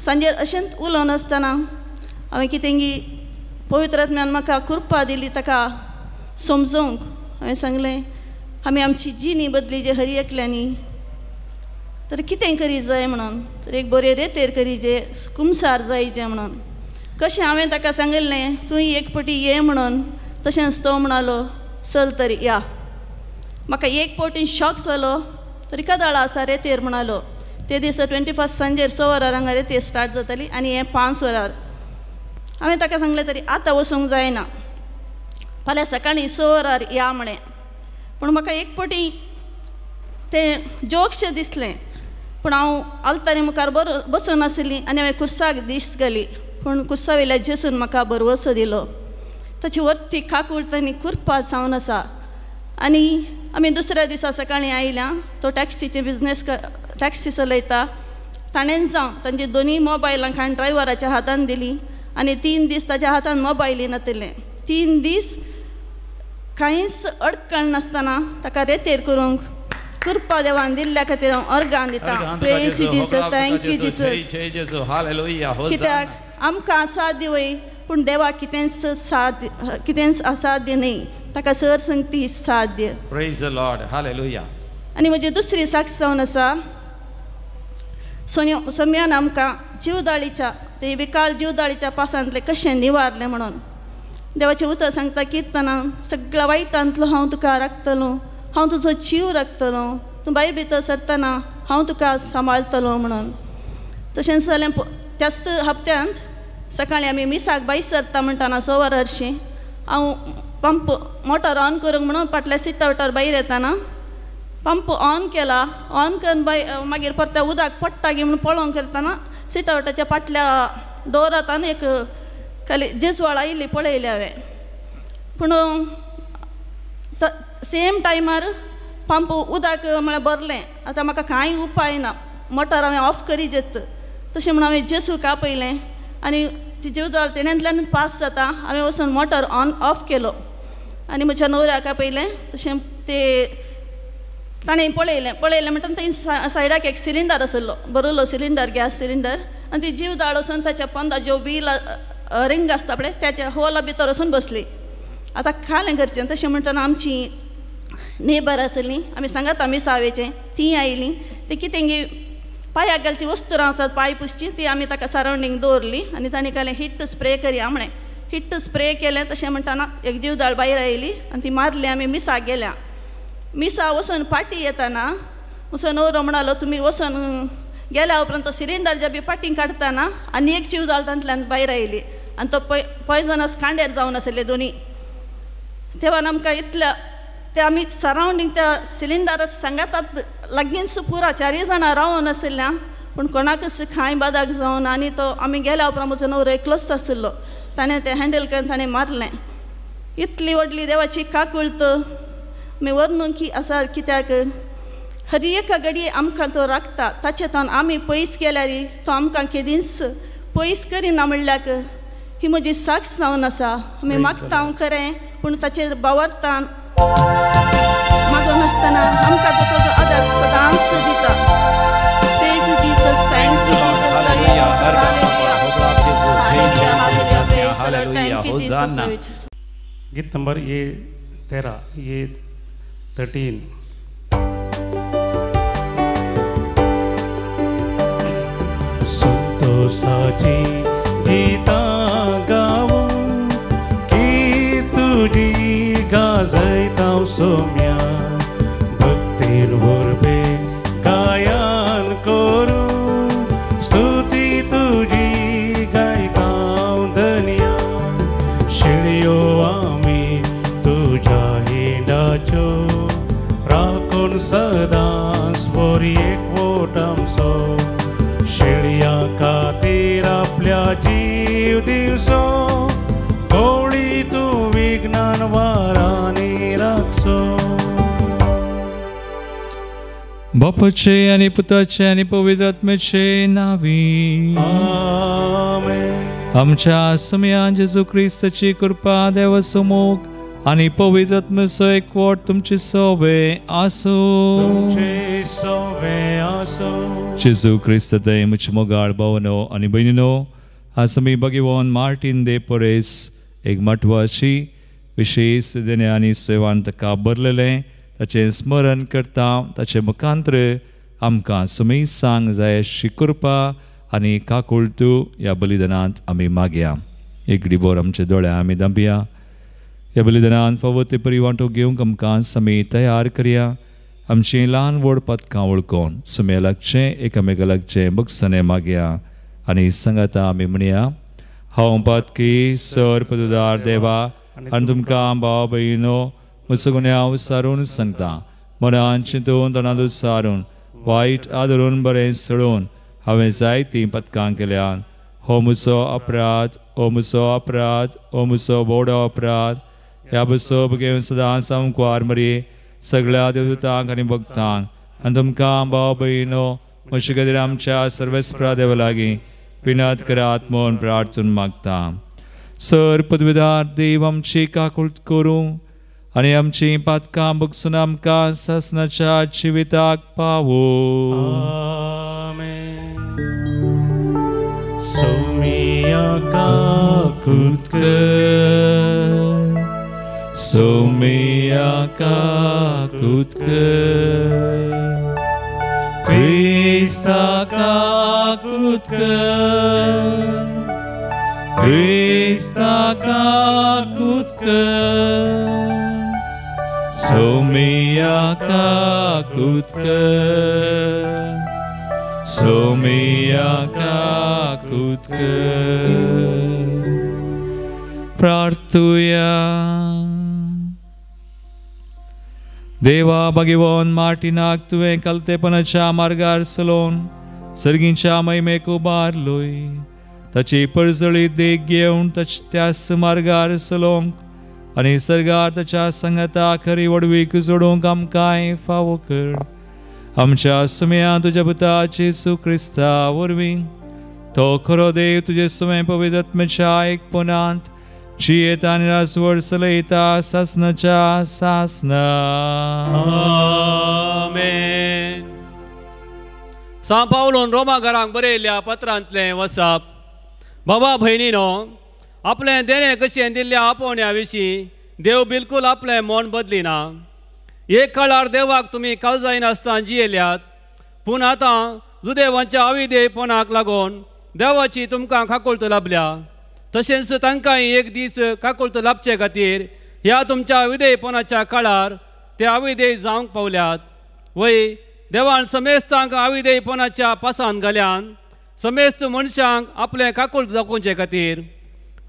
Speaker 5: सांजेर अशेंच उलोवन आसतना हांवें कितेंगी पवित्र आत्म्यान म्हाका कृपा दिली ताका समजोवंक. हांवें सांगलें आमी आमची जिणी बदली जे हरी एकल्यांनी तर कितें करी जाय म्हणून. तर एक बरें रेतेर करी जे कुमसार जायचे म्हणून. कशें हांवें ताका सांगिल्लें तूं एक पटी ये म्हणून. तशेंच तो म्हणलो चल तरी या. म्हाका एक पटी शॉक जालो. तरी कदाळा आसा रेतेर म्हणलो. ते दिसा 21 सांजेर 6 वरार हांगा रेतेर स्टार्ट जाताली आनी हें 5 वरार. हांवें ताका सांगलें तरी आतां वचूंक जायना, फाल्यां सकाळीं 6 वरार या म्हणें. पूण म्हाका एक पटी तें जोकशें दिसलें. पूण हांव आलतारी मुखार बसून आशिल्लीं आनी हांवें कुर्साक दीस घाली. पूण कुर्सा वयल्या जेसून म्हाका बरवसो दिलो. ताची वर्ती काकूळ तांणी कृपा जावन आसा. आनी आमी दुसऱ्या दिसा सकाळीं आयल्या. तो टॅक्सीचे बिझनेस टॅक्सी चलयता. ताणें जावन तांची 2 मोबायलां खाण ड्रायव्हराच्या हातान दिली आनी 3 दीस ताच्या हातान मोबायली नातिल्लें. 3 दीस कांयच अडकण नासतना ताका रेतेर करूंक कृपा देवान दिल्ल्या खातीर हांव अर्गां दितां. Praise you Jesus. Thank you Jesus. कित्याक आमकां साध्य वय पूण देवाक कितेंच असाध्य न्ही. ताका सर संगती साध्य.
Speaker 4: Praise the Lord. Hallelujah.
Speaker 5: आनी म्हजी दुसरी साक्ष जावन आसा. सम्यान आमकां जीवदाळीच्या ते विकाल जीवदाळीच्या पासांतले कशें निवारलें म्हणून. देवाचें उतर सांगता किर्तनान सगळ्या वायटांतलो हांव तुका राखतलो, हांव तुजो जीव राखतलो, तूं भायर भितर सरतना हांव तुका सांबाळटलो म्हणून. तशेंच जालें त्याच हप्त्यांत सकाळीं आमी मिसाक भायर सरता म्हणटाना 6 वरार हरशीं हांव पंप मोटर ऑन करूंक म्हणून फाटल्या सीट आउटार भायर येताना पंप ऑन केला. ऑन करून मागीर परत्या उदक पडटा गे म्हणून पळोवंक करतना सीट आउटाच्या फाटल्या डोरांत एक खाली जेजवाळ आयिल्ली पळयली हांवें. पूण सेम टायमार पंप उदक म्हळ्यार भरलें. आतां म्हाका कांय उपाय ना. मोटर हांवें ऑफ करी देत तशें म्हणून हांवें जेसूक आपयलें आनी ती जेवजाळ तेण्यांतल्यान पास जाता. हांवें वचून मोटर ऑफ केलो आनी म्हज्या न्हवऱ्याक आपयलें. तशें ते ताणें पळयलें म्हणटा थंय सायडाक एक सिलिंडर आसलो, बरयलो सिलिंडर, गॅस सिलिंडर. आनी ती जीवदाळ वचून ताच्या पंदा जो बील रिंग आसता पळय त्याच्या होला भितर वचून बसली. आतां कालें करचें. तशें म्हणटना आमची नेबर आसलीं, आमी सांगात आमी सावेचें, तीं आयलीं. ती कितें गे पांयाक घालची वस्तूरां आसात पांय पुसची ती आमी ताका सरावंडींग दवरली आनी ताणें कालें हिट्ट स्प्रे करया म्हणलें. हिट्ट स्प्रे केलें. तशें म्हणटाना एक जीवदाळ भायर आयली आनी ती मारली. आमी मिसाक गेल्या. मिसा वचून पाटी येताना म्हजो न्हवरो म्हणलो तुमी वचून गेल्या उपरांत तो सिलिंडर जे बी पाटींग काडटाना आनी एक जीवदाळ तांतल्यान भायर आयली आनी तो पॉयजनस कांडेर जावन आसले दोनी. तेव्हा आमकां इतल्या ते आमी सरावंडींग त्या सिलिंडर सांगातात लागींच पुरा 4 जाणां रावन आशिल्ल्या. पूण कोणाकच खांय बादाक जावन आनी तो आमी गेल्या उपरांत म्हजो न्हवरो एकलोच आशिल्लो. ताणें तें हँडल करून ताणें मारलें. इतली व्हडली देवाची काकूळत आमी वर्णूंक आसा. कित्याक हर एका घडये आमकां तो राखता. ताचे तोन आमी पयस गेल्यार तो आमकां केदींच पयस करिना. म्हणल्याक ही म्हजी साक्ष जावन आसा. आमी मागता हांव खरें पूण ताचेर बावरतान मागो नासतना आमकां तो तुजो आदार सदांच दिता. Praise you Jesus, thank you Jesus.
Speaker 2: गीत नंबर ये 13 ये 13. संतोषाची गीतां गावून की तुजी गाजयतां सोम्या. भक्तीन वरबे गायन करून स्तुती तुजी गायतां धन्या. शिळयो आमी तुज्या हिंडाच्यो राखून सदांच बरी एकवट आमचो. शिळया खातीर आपल्या जीव दिवचो. कोळी तूं विघ्नान वारांनी राखचो.
Speaker 1: बापाचे आणि पुताचे आणि पवित्र आत्म्याचे नावी.
Speaker 2: आमेन.
Speaker 1: आमच्या समयान जेजू ख्रिस्ताची कृपा देवासमोग आणि पवित्र आत्म्याचो एकवट तुमचे सोबे आसो.
Speaker 2: तुमचे सोबे आसो.
Speaker 1: जेजू ख्रिस्त दय मुझे मोगाळ भावनो आणि बहिणीनो, आज आमी भगवान मार्टीन दे परेस एक म्हत्वाची विशेष देणे आणि सेवान ताका भरलेले ताचें स्मरण करता. ताचे मुखांतर आमकां सुमी सांग जाय अशी कृपा आनी काकुळतू ह्या बलिदानांत आमी मागया. एक डिबोर आमचे दोळे आमी दांबया. ह्या बलिदानांत फावो ते परी वांटो घेवंक आमकां समी तयार करया. आमची ल्हान व्हड पथकां वळखून सुमे लागचें एकामेका लागचें बगसने मागया आनी सांगाता आमी म्हणया. हांव पथकी सर पदुदार देवा आनी तुमकां भाव भयणो म्हजो गुन्यांव विसारून सांगता. मनान चिंतून तोंडांत विसारून वायट आदरून बरें सडून हांवें जायतीं पथकां केल्यान. हो म्हजो अपराध, हो म्हजो अपराध, हो म्हजो व्हडो अपराध. ह्या बसो घेवन सदांच हांव कुवार मरी सगळ्या देवतांक आनी भक्तांक आनी तुमकां भाव भयणो म्हजे खातीर आमच्या सर्वेस्परा देवा लागीं विनत करात म्हूण प्रार्थून मागता. सर पदवीदार देव आमची काकुळट करूं आनी आमची पातकां बगसून आमकां सासणाच्या जिविताक पावो.
Speaker 2: सोमिया काकुळट
Speaker 1: कर, सोमिया काकुळट कर, क्रिस्ता काकुळट कर, क्रिस्ता काकुळट कर, सोमिया काकुळट कर, सोमिया काकुळट कर. प्रार्थुया. देवा भगवान मार्टिनाक तुवें कलतेपणाच्या मार्गार चलोवन सर्गींच्या महिमेक उबारलोय. ताची पळजळीत देख घेवन त्याच मार्गार चलोवंक आनी सर्गार ताच्या संगता खरी वडवीक जोडूंक आमकां फावो कर. आमच्या सुमया तुज्या पुताचे येशू क्रिस्ता वरवीं तो खरो देव तुजे सुमे पवित्र आत्म्याच्या एकपणांत जियेता आनी रासवड चलयता सासणाच्या सासना.
Speaker 6: आमेन. सा पावलोन रोमा घरांक बरयल्ल्या पत्रांतले वचप. बाबा भयणीनो, आपलें देणे कशें दिल्ल्या आपोवण्या विशीं देव बिलकुल आपलें मन बदलिना. एक काळार देवाक तुमी काळजायनासतना जियेल्यात, पूण आतां जुदेवांच्या अविधेयपणाक लागून देवाची तुमकां काकुळट लाभल्या. तशेंच तांकांय एक दीस काकुळट लाभचे खातीर ह्या तुमच्या विधेयपणाच्या काळार ते अविधेय जावंक पावल्यात. वय देवान समेस्तांक अविधेयपणाच्या पासान घाल्यान समेस्त मनशांक आपलें काकुळट दाखोवचे खातीर.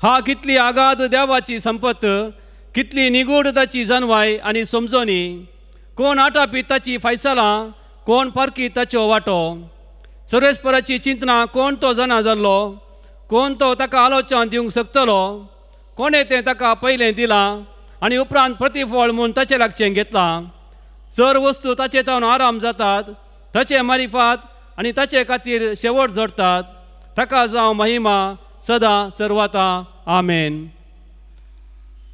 Speaker 6: हा कितली आगाध देवाची संपत, कितली निगूढ ताची जानवाय आनी समजोनी. कोण आटापीत ताची फायसलां, कोण पारकीत ताच्यो वाटो. सर्वेस्पराची चिंतना कोण तो जाणा जाल्लो, कोण तो ताका आलोचन दिवंक शकतलो. कोणें तें ताका पयलें दिलां आनी उपरांत प्रतिफळ म्हूण ताचे लागचें घेतलां. चर वस्तू ताचे तावन आराम जातात, ताचे मारिफात आनी ताचे खातीर शेवट जोडटात. ताका जावं महिमा सदां सर्वाता. आमेन.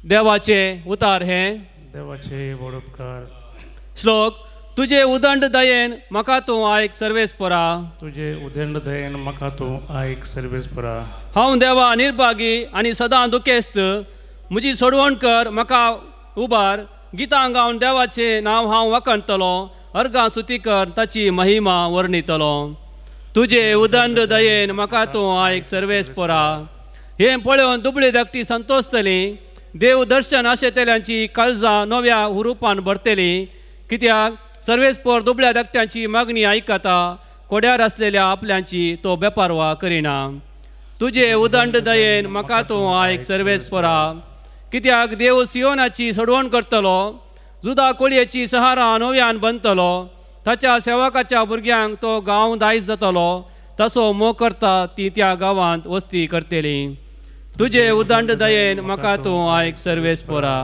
Speaker 6: देवाचे उतार हे
Speaker 2: देवाचे बडोपकार.
Speaker 6: श्लोक. तुझे उदंड दयेन म्हाका तूं आयक सर्वेस्परा.
Speaker 2: तुझे उदंड दयेन म्हाका तूं आयक सर्वेस्परा.
Speaker 6: हांव देवा निर्भागी आनी सदां दुखेस्त. म्हजी सोडवण कर, म्हाका उबार. गितां गावन देवाचे नांव हांव वखणटलो. अर्गां स्तुती कर, ताची महिमा वर्णितलो. तुझे उदंड दयेन म्हाका तूं आयक सर्वेस्परा. हें पळोवन दुबळी धाकटी संतोषतली. देव दर्शन आशेतल्यांची काळजां नव्या हुरुपान भरतली. कित्याक सर्वेस्पर दुबळ्या धाकट्यांची मागणी आयकता. कोड्यार आसलेल्या आपल्यांची तो बेपारवा करिना. तुझे उदंड दयेन म्हाका तूं आयक सर्वेस्परा. कित्याक देव सियोनाची सोडवण करतलो. जुदा कोळयेची सहारां नव्यान बांदतलो. ताच्या सेवकाच्या भुरग्यांक तो गांव दायज जातलो. तसो मोग करता ती त्या गांवांत वस्ती करतली. तुझे उदंड दयेन म्हाका तूं आयक सर्वेस्परा.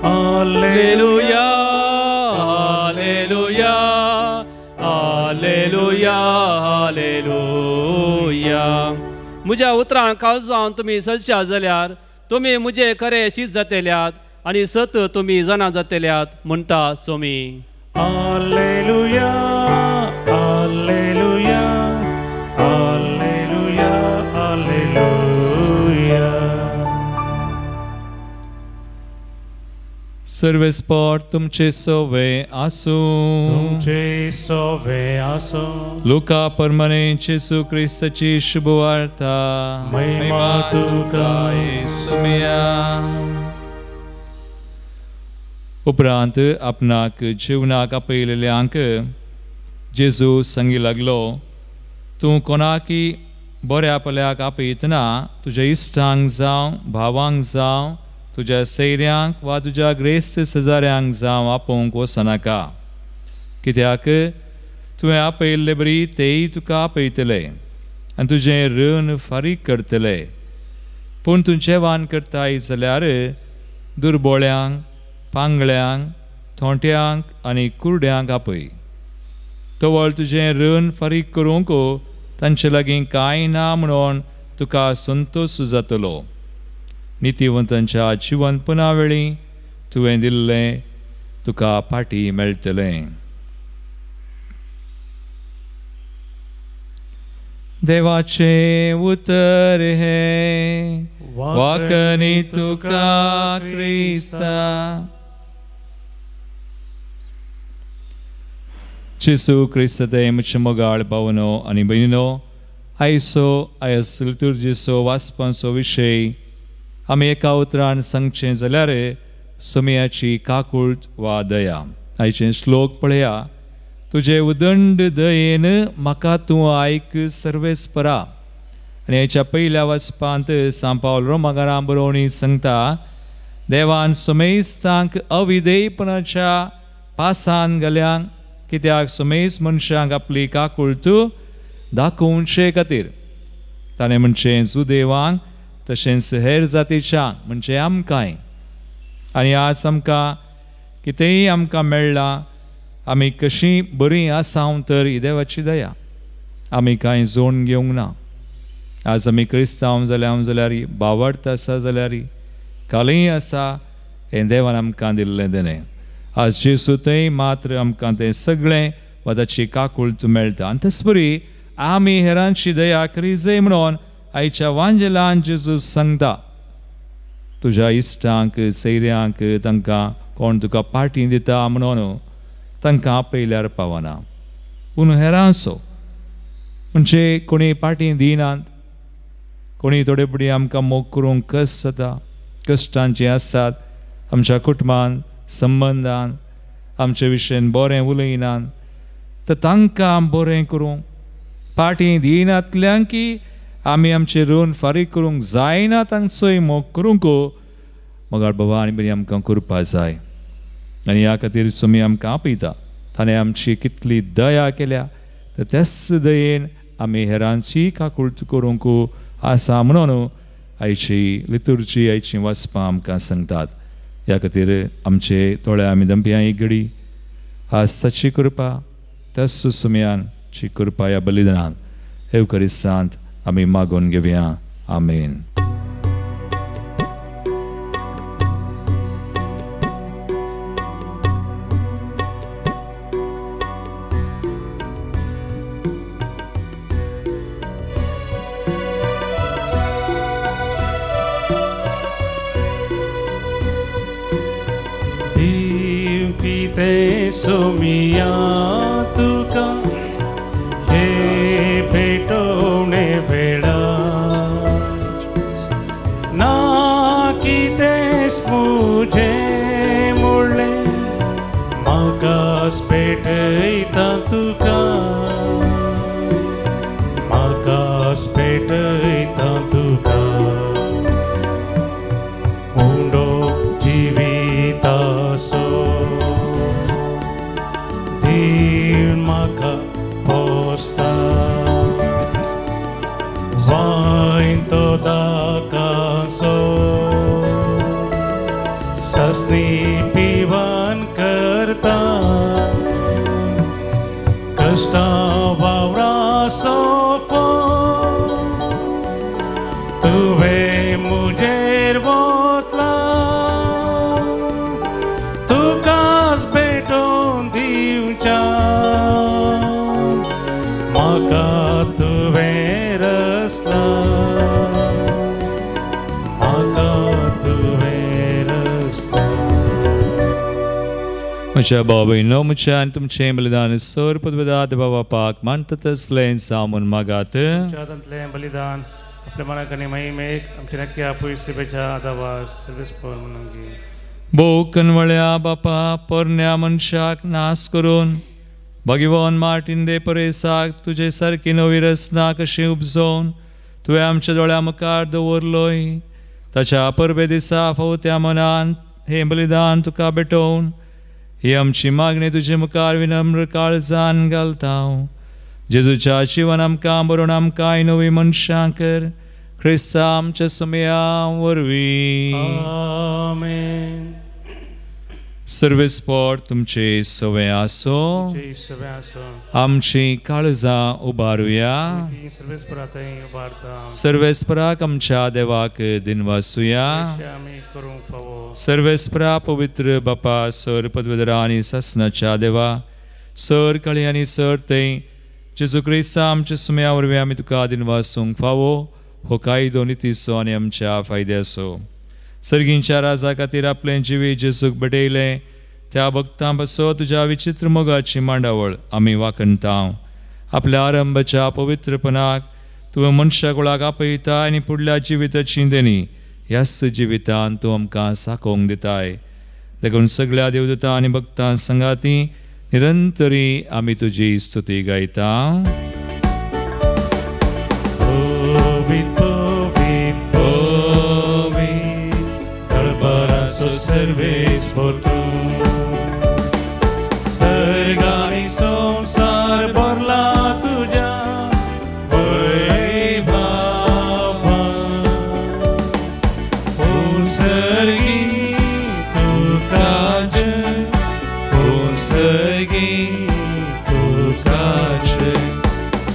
Speaker 6: हालेलुया हालेलुया हालेलुया हालेलुया. म्हज्या उतरांक काळजावन तुमी सलशा जाल्यार तुमी म्हजे खरे शीत जातल्यात आनी सत तुमी जाणा जातल्यात म्हणटा सोमी.
Speaker 2: हालेलुया हालेलुया हालेलुया हालेलुया.
Speaker 1: सर्वेस्पर तुमचे सवे आसू.
Speaker 2: तुमचे सवे आसो.
Speaker 1: लुका परमने जेसू ख्रिस्ताची शुभवार्ता.
Speaker 2: महिमा तुका
Speaker 1: येसुमिया. उपरांत आपणाक जिवनाक आपयलेल्यांक जेजू सांगी लागलो, तूं कोणाकी बऱ्या पल्याक आपयतना तुज्या इश्टांक जावं भावांक जावं तुज्या सैऱ्यांक वा तुज्या ग्रेस्त शेजाऱ्यांक जावं आपोवंक वचनाका. कित्याक तुवें आपयल्ले बरी तेय तुका आपयतले आनी तुजें रण फारीक करतले. पूण तूं जेवण करताय जाल्यार दुर्बोळ्यांक पांगळ्यांक थोंट्यांक आनी कुरड्यांक आपय. तवळ तुजें रण फारीक करूंक तांचे लागीं कांय ना म्हणून तुका संतोश जातलो. नितीवंतांच्या जिवंतपणा वेळी तुवें दिल्लें तुका फाटीं मेळटलें. देवाचे उतर हे वाकणी तुका क्रिस्ता. जेसू क्रिस्तादे म्हजे मोगाळ भावनो आनी भयणीनो, आयचो आयज लितुर्जीचो वाचपाचो विशय आमी एका उतरान सांगचें जाल्यार सोमयाची काकूळट वा दया. आयचे श्लोक पळया. तुजे उदंड दयेन म्हाका तूं आयक सर्वेस्परा. आनी हेच्या पयल्या वाचपांत सांत पावल रोमाकारांक बरोवनी सांगता, देवान सोमेस्तांक अविधेयपणाच्या पासान घाल्यांक. कित्याक सोमेस मनशांक आपली काकूळट दाखोवचे खातीर ताणें म्हणचें जुदेवांक तशेंच हेर जातीच्या म्हणजे आमकांय. आनी आज आमकां कितेंय आमकां मेळ्ळां, आमी कशीं बरीं आसांव तर ही देवाची दया. आमी कांय जोड घेवंक ना. आज आमी क्रिस्तांव जाल्यार बावडत आसा जाल्यार कालय आसा, हें देवान आमकां दिल्लें देणें. आज जेसू थंय मात्र आमकां तें सगळें वा ताची काकूळट मेळटा. आनी तस बरी आमी हेरांची दया करी जाय म्हणून आयच्या वांजेलान जेजू सांगता, तुज्या इश्टांक सैऱ्यांक तांकां कोण तुका पाटी दिता म्हणून तांकां आपयल्यार पावना. पूण हेरांचो म्हणजे कोणी पाटी दिनात, कोणी थोडे फुडें आमकां मोग करूंक कस जाता, कश्टांची आसात, आमच्या कुटुंबांत संबंदान आमचे विशयेन बरें उलयनात, तर तांकां बरें करूंक पाटी दिनातल्यांक की आमी आमचे रण फारीक करूंक जायना तांचोय मोग करूंक मोगाळ बाबा आनी बरी आमकां करपा जाय. आनी ह्या खातीर सोमी आमकां आपयता. ताणें आमची कितली दया केल्या, तर त्याच दयेन आमी हेरांची काकूळट करूंक आसा म्हणून आयची लितुर्जी आयची वाचपां आमकां सांगतात. ह्या खातीर आमचे थोड्या आमी दंप्यां एक घडी आज ताची कृपा तस सुमयान ची कृपा ह्या बलिदानांत एवकरिस्तांत आमी मागून घेवया. आमेन.
Speaker 2: सोमिया तुका हे भेटवणे वेळा ना कितेंच मुझे मुळ्ळे म्हाकाच भेटयता तुका म्हाकाच भेटयता तुका उंडो जिवितासो म्हाका पोसता वायन तो दाकासो ससनी पिवान करता कष्टा वावरा सोफो तुवें मुजेर वतला तुकाच भेटोवन दिवच्या म्हाका तुवें रसला म्हाका तुवें रसला.
Speaker 1: म्हज्या भाव भयणो म्हज्या आनी तुमचें बलिदान सर पदवेदाद बापाक मानता तसलें सामून मागात.
Speaker 2: तुमच्यातलें बलिदान आपल्या मनाक आनी महिमेक आमचे नक्की आपूय सेवेच्या आदावास सर्वेस्पर म्हणून घे.
Speaker 1: भोव कनवळ्या बापा पोरण्या मनशाक नास करून भगवान मार्टीन दे परेसाक तुजे सारकी नवी रचना कशी उपजोवन तुवें आमच्या दोळ्या मुखार दवरलोय. ताच्या परबे दिसा फावत्या मनान हें बलिदान तुका भेटोवन ही आमची मागणी तुजे मुखार विनम्र काळजान घालता. जेजूच्या जिवन आमकां बरोवन आमकां नवी मनशां कर ख्रिस्ता आमच्या सुमया वरवीं.
Speaker 2: आमेन.
Speaker 1: सर्वेस्पर तुमचे सवय आसो आमची काळजां उबारुया. सर्वेस्पराक आमच्या देवाक दिनवासुया. सर्वेस्परा पवित्र बापा सर पदवेदरा आनी सासनाच्या देवा सर कळी आनी सर थंय जेजू क्रिस्ता आमच्या सुमया वरवीं आमी तुका दिनवासूंक फावो हो कायदो नितीसो आनी आमच्या फायद्याचो. सर्गींच्या राजा खातीर आपलें जिवी जेजूक बडयलें त्या भक्तां बसो तुज्या विचित्र मोगाची मांडावळ आमी वाखणटा. आपल्या आरंभाच्या पवित्रपणाक तुवें मनशा कुळाक आपयता आनी फुडल्या जिविताची देणी ह्याच जिवितांत तूं आमकां साकोवंक दिताय. देखून सगळ्या देवदूतां आनी भक्तां संगाती निरंतरी आमी तुजी स्तुती गायता.
Speaker 2: Serveis por tu Sargani samsar borla tuja Vaibhava O sargi tu kaj O sargi tu kaj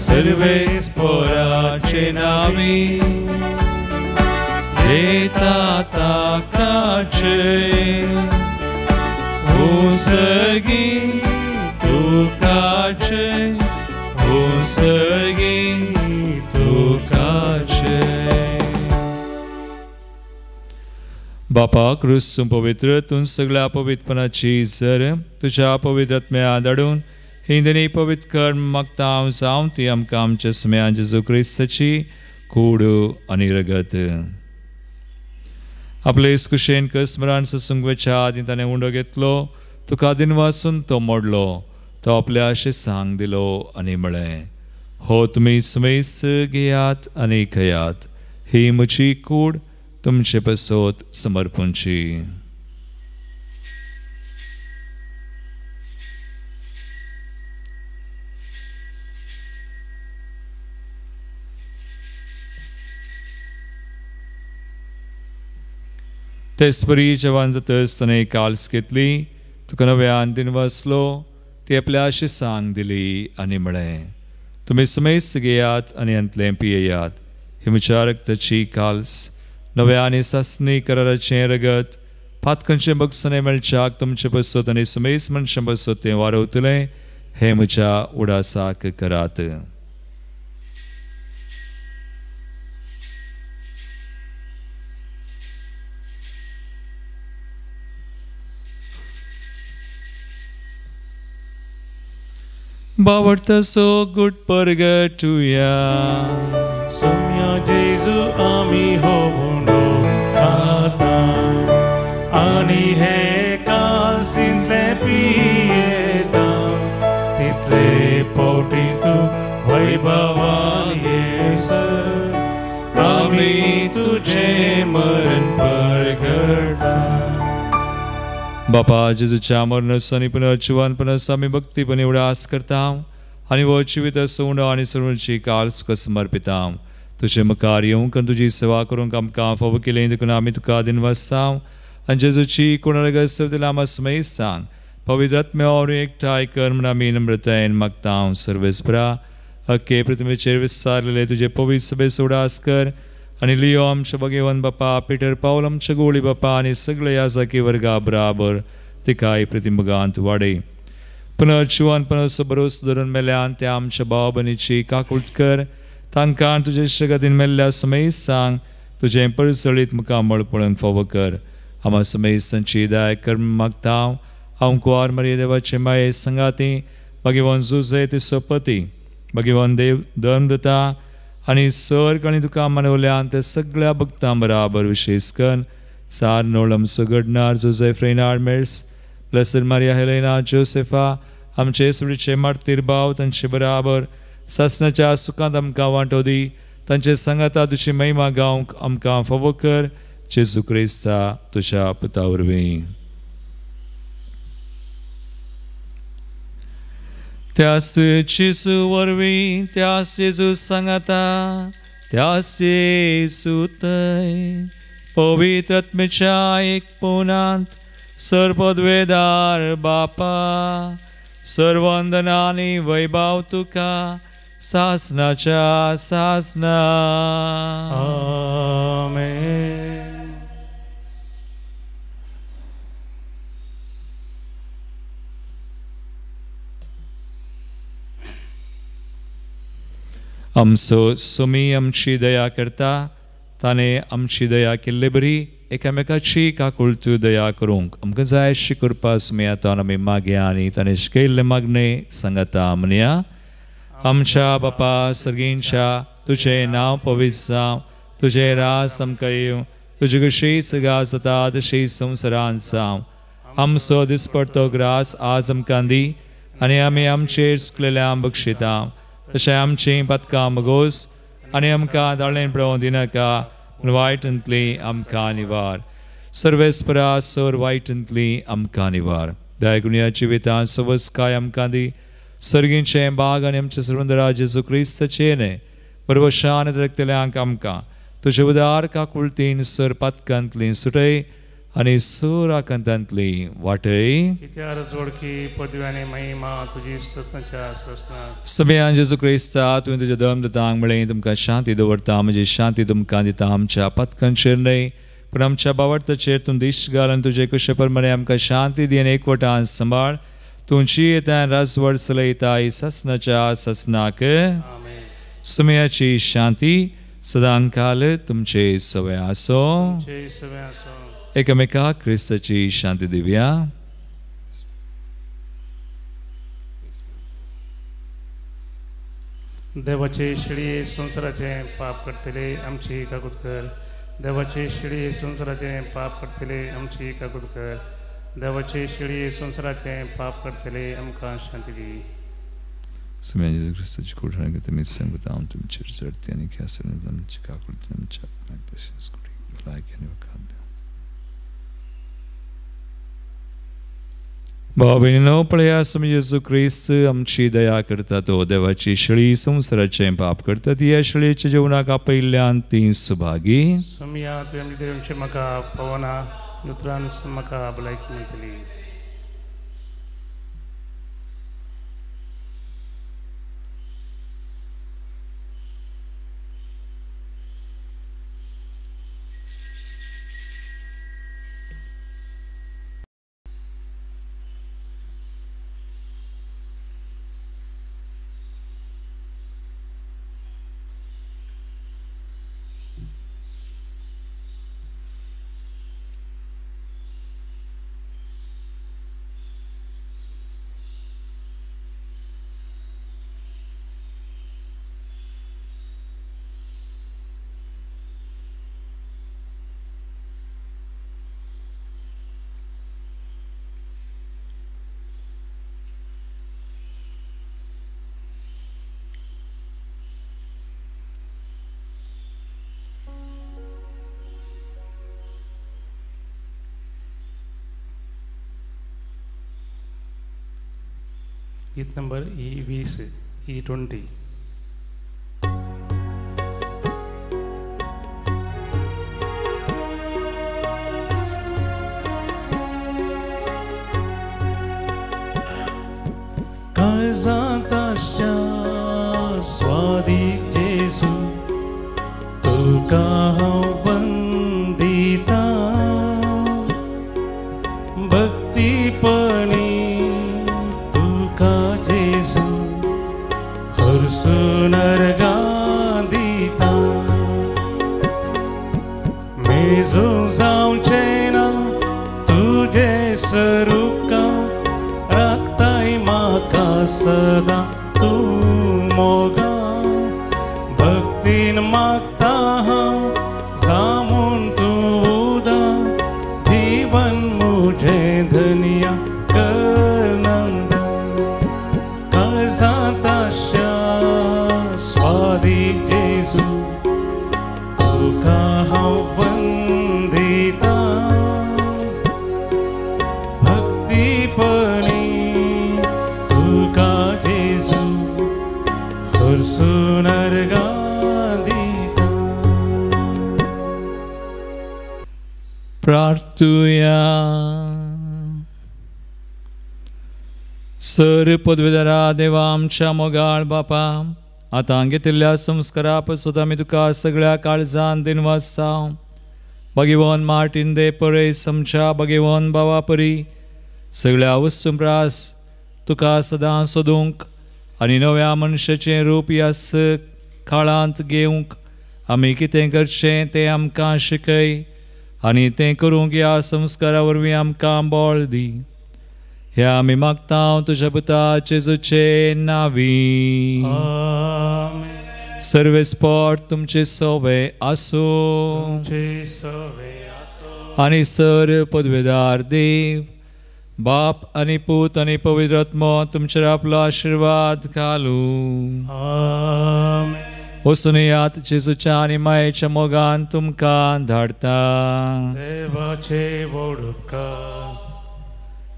Speaker 2: Serveis porace nami Leta takace O sargi tu kace O sargi tu kace.
Speaker 1: बापा क्रिस्तून पवित्र तूं सगळ्या पवित्रपणाची झर तुज्या पवित्रत्म्या धाडून हिंदनी पवित्र कर मागता हांव जावं ती आमकां आमच्या सुमया जेजू क्रिस्ताची कूड आनी रगत. आपले कुशेन कसमरान सुसुंगवेच्या आदी ताणें उंडो घेतलो तुका दिनवासून तो मोडलो तो आपल्या शिसांक दिलो आनी म्हळें हो तुमी सुमेस घेयात आनी खयात ही म्हजी कूड तुमचे पसोत समर्पूंची. तेसपरी जवान जातस ताणें काल्स घेतली तुका नव्यान दिनवासलो ती आपल्या शिसांक दिली आनी म्हळें तुमी सुमेस घेयात आनी अंतलें पियेयात हिमच्या रक्ताची काल्स नव्या आनी सासणी कराराचें रगत फातकंचे बगसने मेळच्याक तुमचे बसत आनी समेस मनशां बसत तें वारवतलें हे म्हज्या उडासाक करात. Bawarta so good purgatuya
Speaker 2: Somya Jesu ami hobundo kata Ani he kal sintle piyeta Title potitu vaibhavan Yesu Ami tujhe maran परगटा.
Speaker 1: बापा जेजूच्या मरणासानी पुनर्जीवानपणास आमी भक्तीपणे उडास करता आनी वो जिवीत सोंड आनी सर्वांची काल सुख समर्पिता. तुजे मुखार येवंक आनी तुजी सेवा करूंक आमकां फावो केलें देखून आमी तुका दिन वाजता आनी जेजूची कोणाक सवतीला आमा समय सांग पवित्र आत्म्या और एकठांय कर म्हण आमी नम्रतायेन मागता. सर्वेस्परा अख्खे पृथ्वीचेर विस्तारलेले तुजे पवित्र सभेस उडास कर आनी लियो आमच्या भगवान बापा पिटर पावल आमच्या गोळी बापा आनी सगळे याजाकी वर्गा बराबर तिकाय प्रतिमगांत वाडय. पुनर्जीवानपणाचो भरोसो धरून मेल्यान त्या आमच्या भाव भयणीची काकुळट कर. तांकां तुजे जगतीन मेल्ल्या समय सांग तुजें परसळीत मुखामळ पळोवंक फावो कर. आमा समय संची दाय कर मागता. हांव कुंवार मरिये देवाचे माये संगाती भगवान जुजे तिचो पती भगवान देव धर्मदता आनी सर्ग आनी तुका मनवल्यान ते सगळ्या भक्तां बराबर विशेष कर. सार नोळम सुगडनार जोसेफ रेनार्ड मेर्स ब्लेसड मारिया हेलेना जोसेफा आमचे सुडीचे मार्तीर भाव तांचे बराबर सासणाच्या सुखांत आमकां वांटो दी. तांचे संगता तुजी महिमा गावंक आमकां फावो कर. जेजू क्रिस्ता तुज्या पुता वरवीं. त्यास जेजू वरवीं त्यास जेजू सांगाता त्यास जेजू थंय पवित्र आत्म्याच्या एकपणांत सर्वपदवेदार बापा सर्ववंदना आनी वैभव तुका सासणाच्या सासना.
Speaker 2: आमेन.
Speaker 1: आमचो सुमी आमची दया करता ताणें आमची दया केल्ली बरी एकामेकाची काकुळची दया करूंक आमकां जाय अशी करपा सुमी आतां आमी मागया आनी ताणें शिकयल्ले मागणे सांगता म्हणया. आमच्या बापा सर्गींच्या तुजें नांव पवित्र जावं तुजें रास आमकां येवं तुजी कशी सगा जाता तशी संवसारांत जावं. आमचो दिसपडटो ग्रास आज आमकां दी आनी आमी आमचेर चुकलेल्यांक बक्षिता तशें आमची पथकां मगोस आनी आमकां दाळेन पळोवंक दिनाका वायटांतली आमकां निवार. सर्वेस्परा सर वायटांतली आमकां निवार. दयागुणया जिवितां सवस काय आमकां दी. सर्गींचे बाग आनी आमचे सर्वंदरा जेजू क्रिस्ताचे न्हय परवशान रक्तल्यांक आमकां तुजे उदार काकुळतीन सर पथकांतली सुटय आनी सर आकांतांतली वाटय.
Speaker 2: कित्यार जोडकी पदव्याने महिमा तुजी ससनाच्या ससना.
Speaker 1: सगळ्यां जेजू क्रिस्ता तुवें तुज्या धर्मदतांक म्हळें तुमकां शांती दवरता म्हजी शांती तुमकां दिता. आमच्या पथकांचेर न्हय पूण आमच्या बावडताचेर तूं दिश्ट घाल आनी तुजे कुशे प्रमाणे आमकां शांती दी आनी एकवटान सांबाळ. तुमची येता राजवड चलयता ससनाच्या ससनाक. सुमयाची शांती सदां काल तुमचे सवय आसो. एकामेकाक क्रिस्ताची शांती दिवया.
Speaker 2: देवाचे शिडी संसाराचे पाप करतले आमची काकूत कर. देवाचे शिडी संसाराचे पाप करतले आमची काकूत कर. देवाचे शिडी संसाराचे पाप करतले आमकां शांती दी.
Speaker 1: सुमया जेजू क्रिस्ताची कोठणी करता मी सांगता हांव तुमचेर चडती आनी ख्यासर आमची काकुळती आमच्या तशेंच करी भलायकी आनी वखाद. भाव भयणीनो पळया सुमी जेजू क्रिस्त आमची दया करता तो देवाची शिळी संवसाराचें पाप करता ती ह्या शिळेच्या जेवणाक आपयल्ल्यान ती सुभागी.
Speaker 2: सुमया तुवें आमच्या देवांचे म्हाका पवना उतरान म्हाका भलायकी मेळटली. गीत number E20 E20.
Speaker 7: Kazantasya swadi Jesu tuka bandita bhakti pani tuka Jesu harsunar gandita mezo zaun chena tuje saruka सदा तू मोगा भक्तीन मागता जामून तू उदा जीवन मुझे धनिया करनंद कजाताशा स्वादी जेसू तू कहा वंदिता भक्ति पणी सुनर गादीता
Speaker 1: प्रार्थूया. सर पदवीधरा देवा आमच्या मोगाळ बापा, आतां घेतिल्ल्या संस्कारा पासून आमी तुका सगळ्या काळजान दिनवासा. भगवान मार्टीन दे परेस आमच्या भगवान भावा परी सगळ्या वस्तुंप्रास तुका सदां सोदूंक आनी नव्या मनशाचें रूप ह्या काळांत घेवंक आमी कितें करचें तें आमकां शिकय आनी तें करूंक ह्या संस्कारा वरवीं आमकां बळ दी. ह्या आमी मागता तुज्या पुता जेजूचे नांवी. सर्वेस्पोट तुमचे सोवे आसूं आनी सर पदवेदार देव बाप आनी पूत आनी पवित्र आत्मा तुमचेर आपलो आशीर्वाद घालूं. वचून जेजूच्या आनी मायेच्या मोगान तुमकां धाडटा.
Speaker 2: देवाचे व्हड उपकार.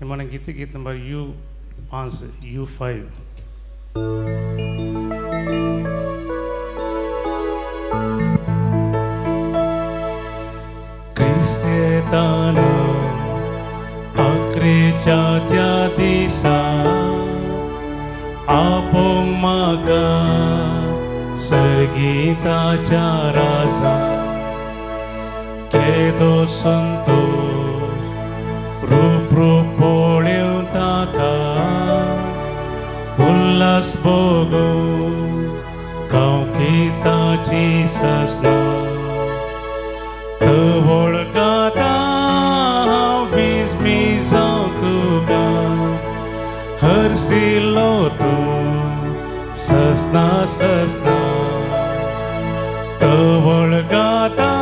Speaker 2: निमाणें गीत नंबर U5 U5.
Speaker 7: क्रिस्तेताना आखरेच्या त्या दिसा आपोवंक म्हाका सर्गीताच्या राजा केदो संतोष रूप पळोवन ताका उल्हास भोगून गांवकीताची ससना तवळ गाता जाऊं तुका हरसिल्लो तू ससना ससना तवळ गाता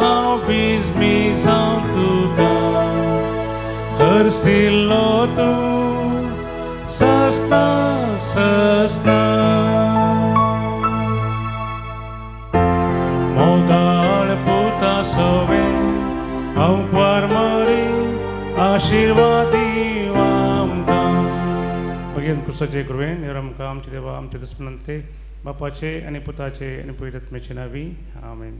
Speaker 7: हांव बिजमी जाऊं तुका हरसिल्लो तू ससना ससना. मोगाळ पुता सोवे हांव परमरी आशीर्वादी आमकां भगवान कृष्णाचे कृपेन देव आमकां आमचे देवा आमचे दुश्मनांते बापाचे आनी पुताचे आनी पवित्र आत्म्याचे नांवी आमेन.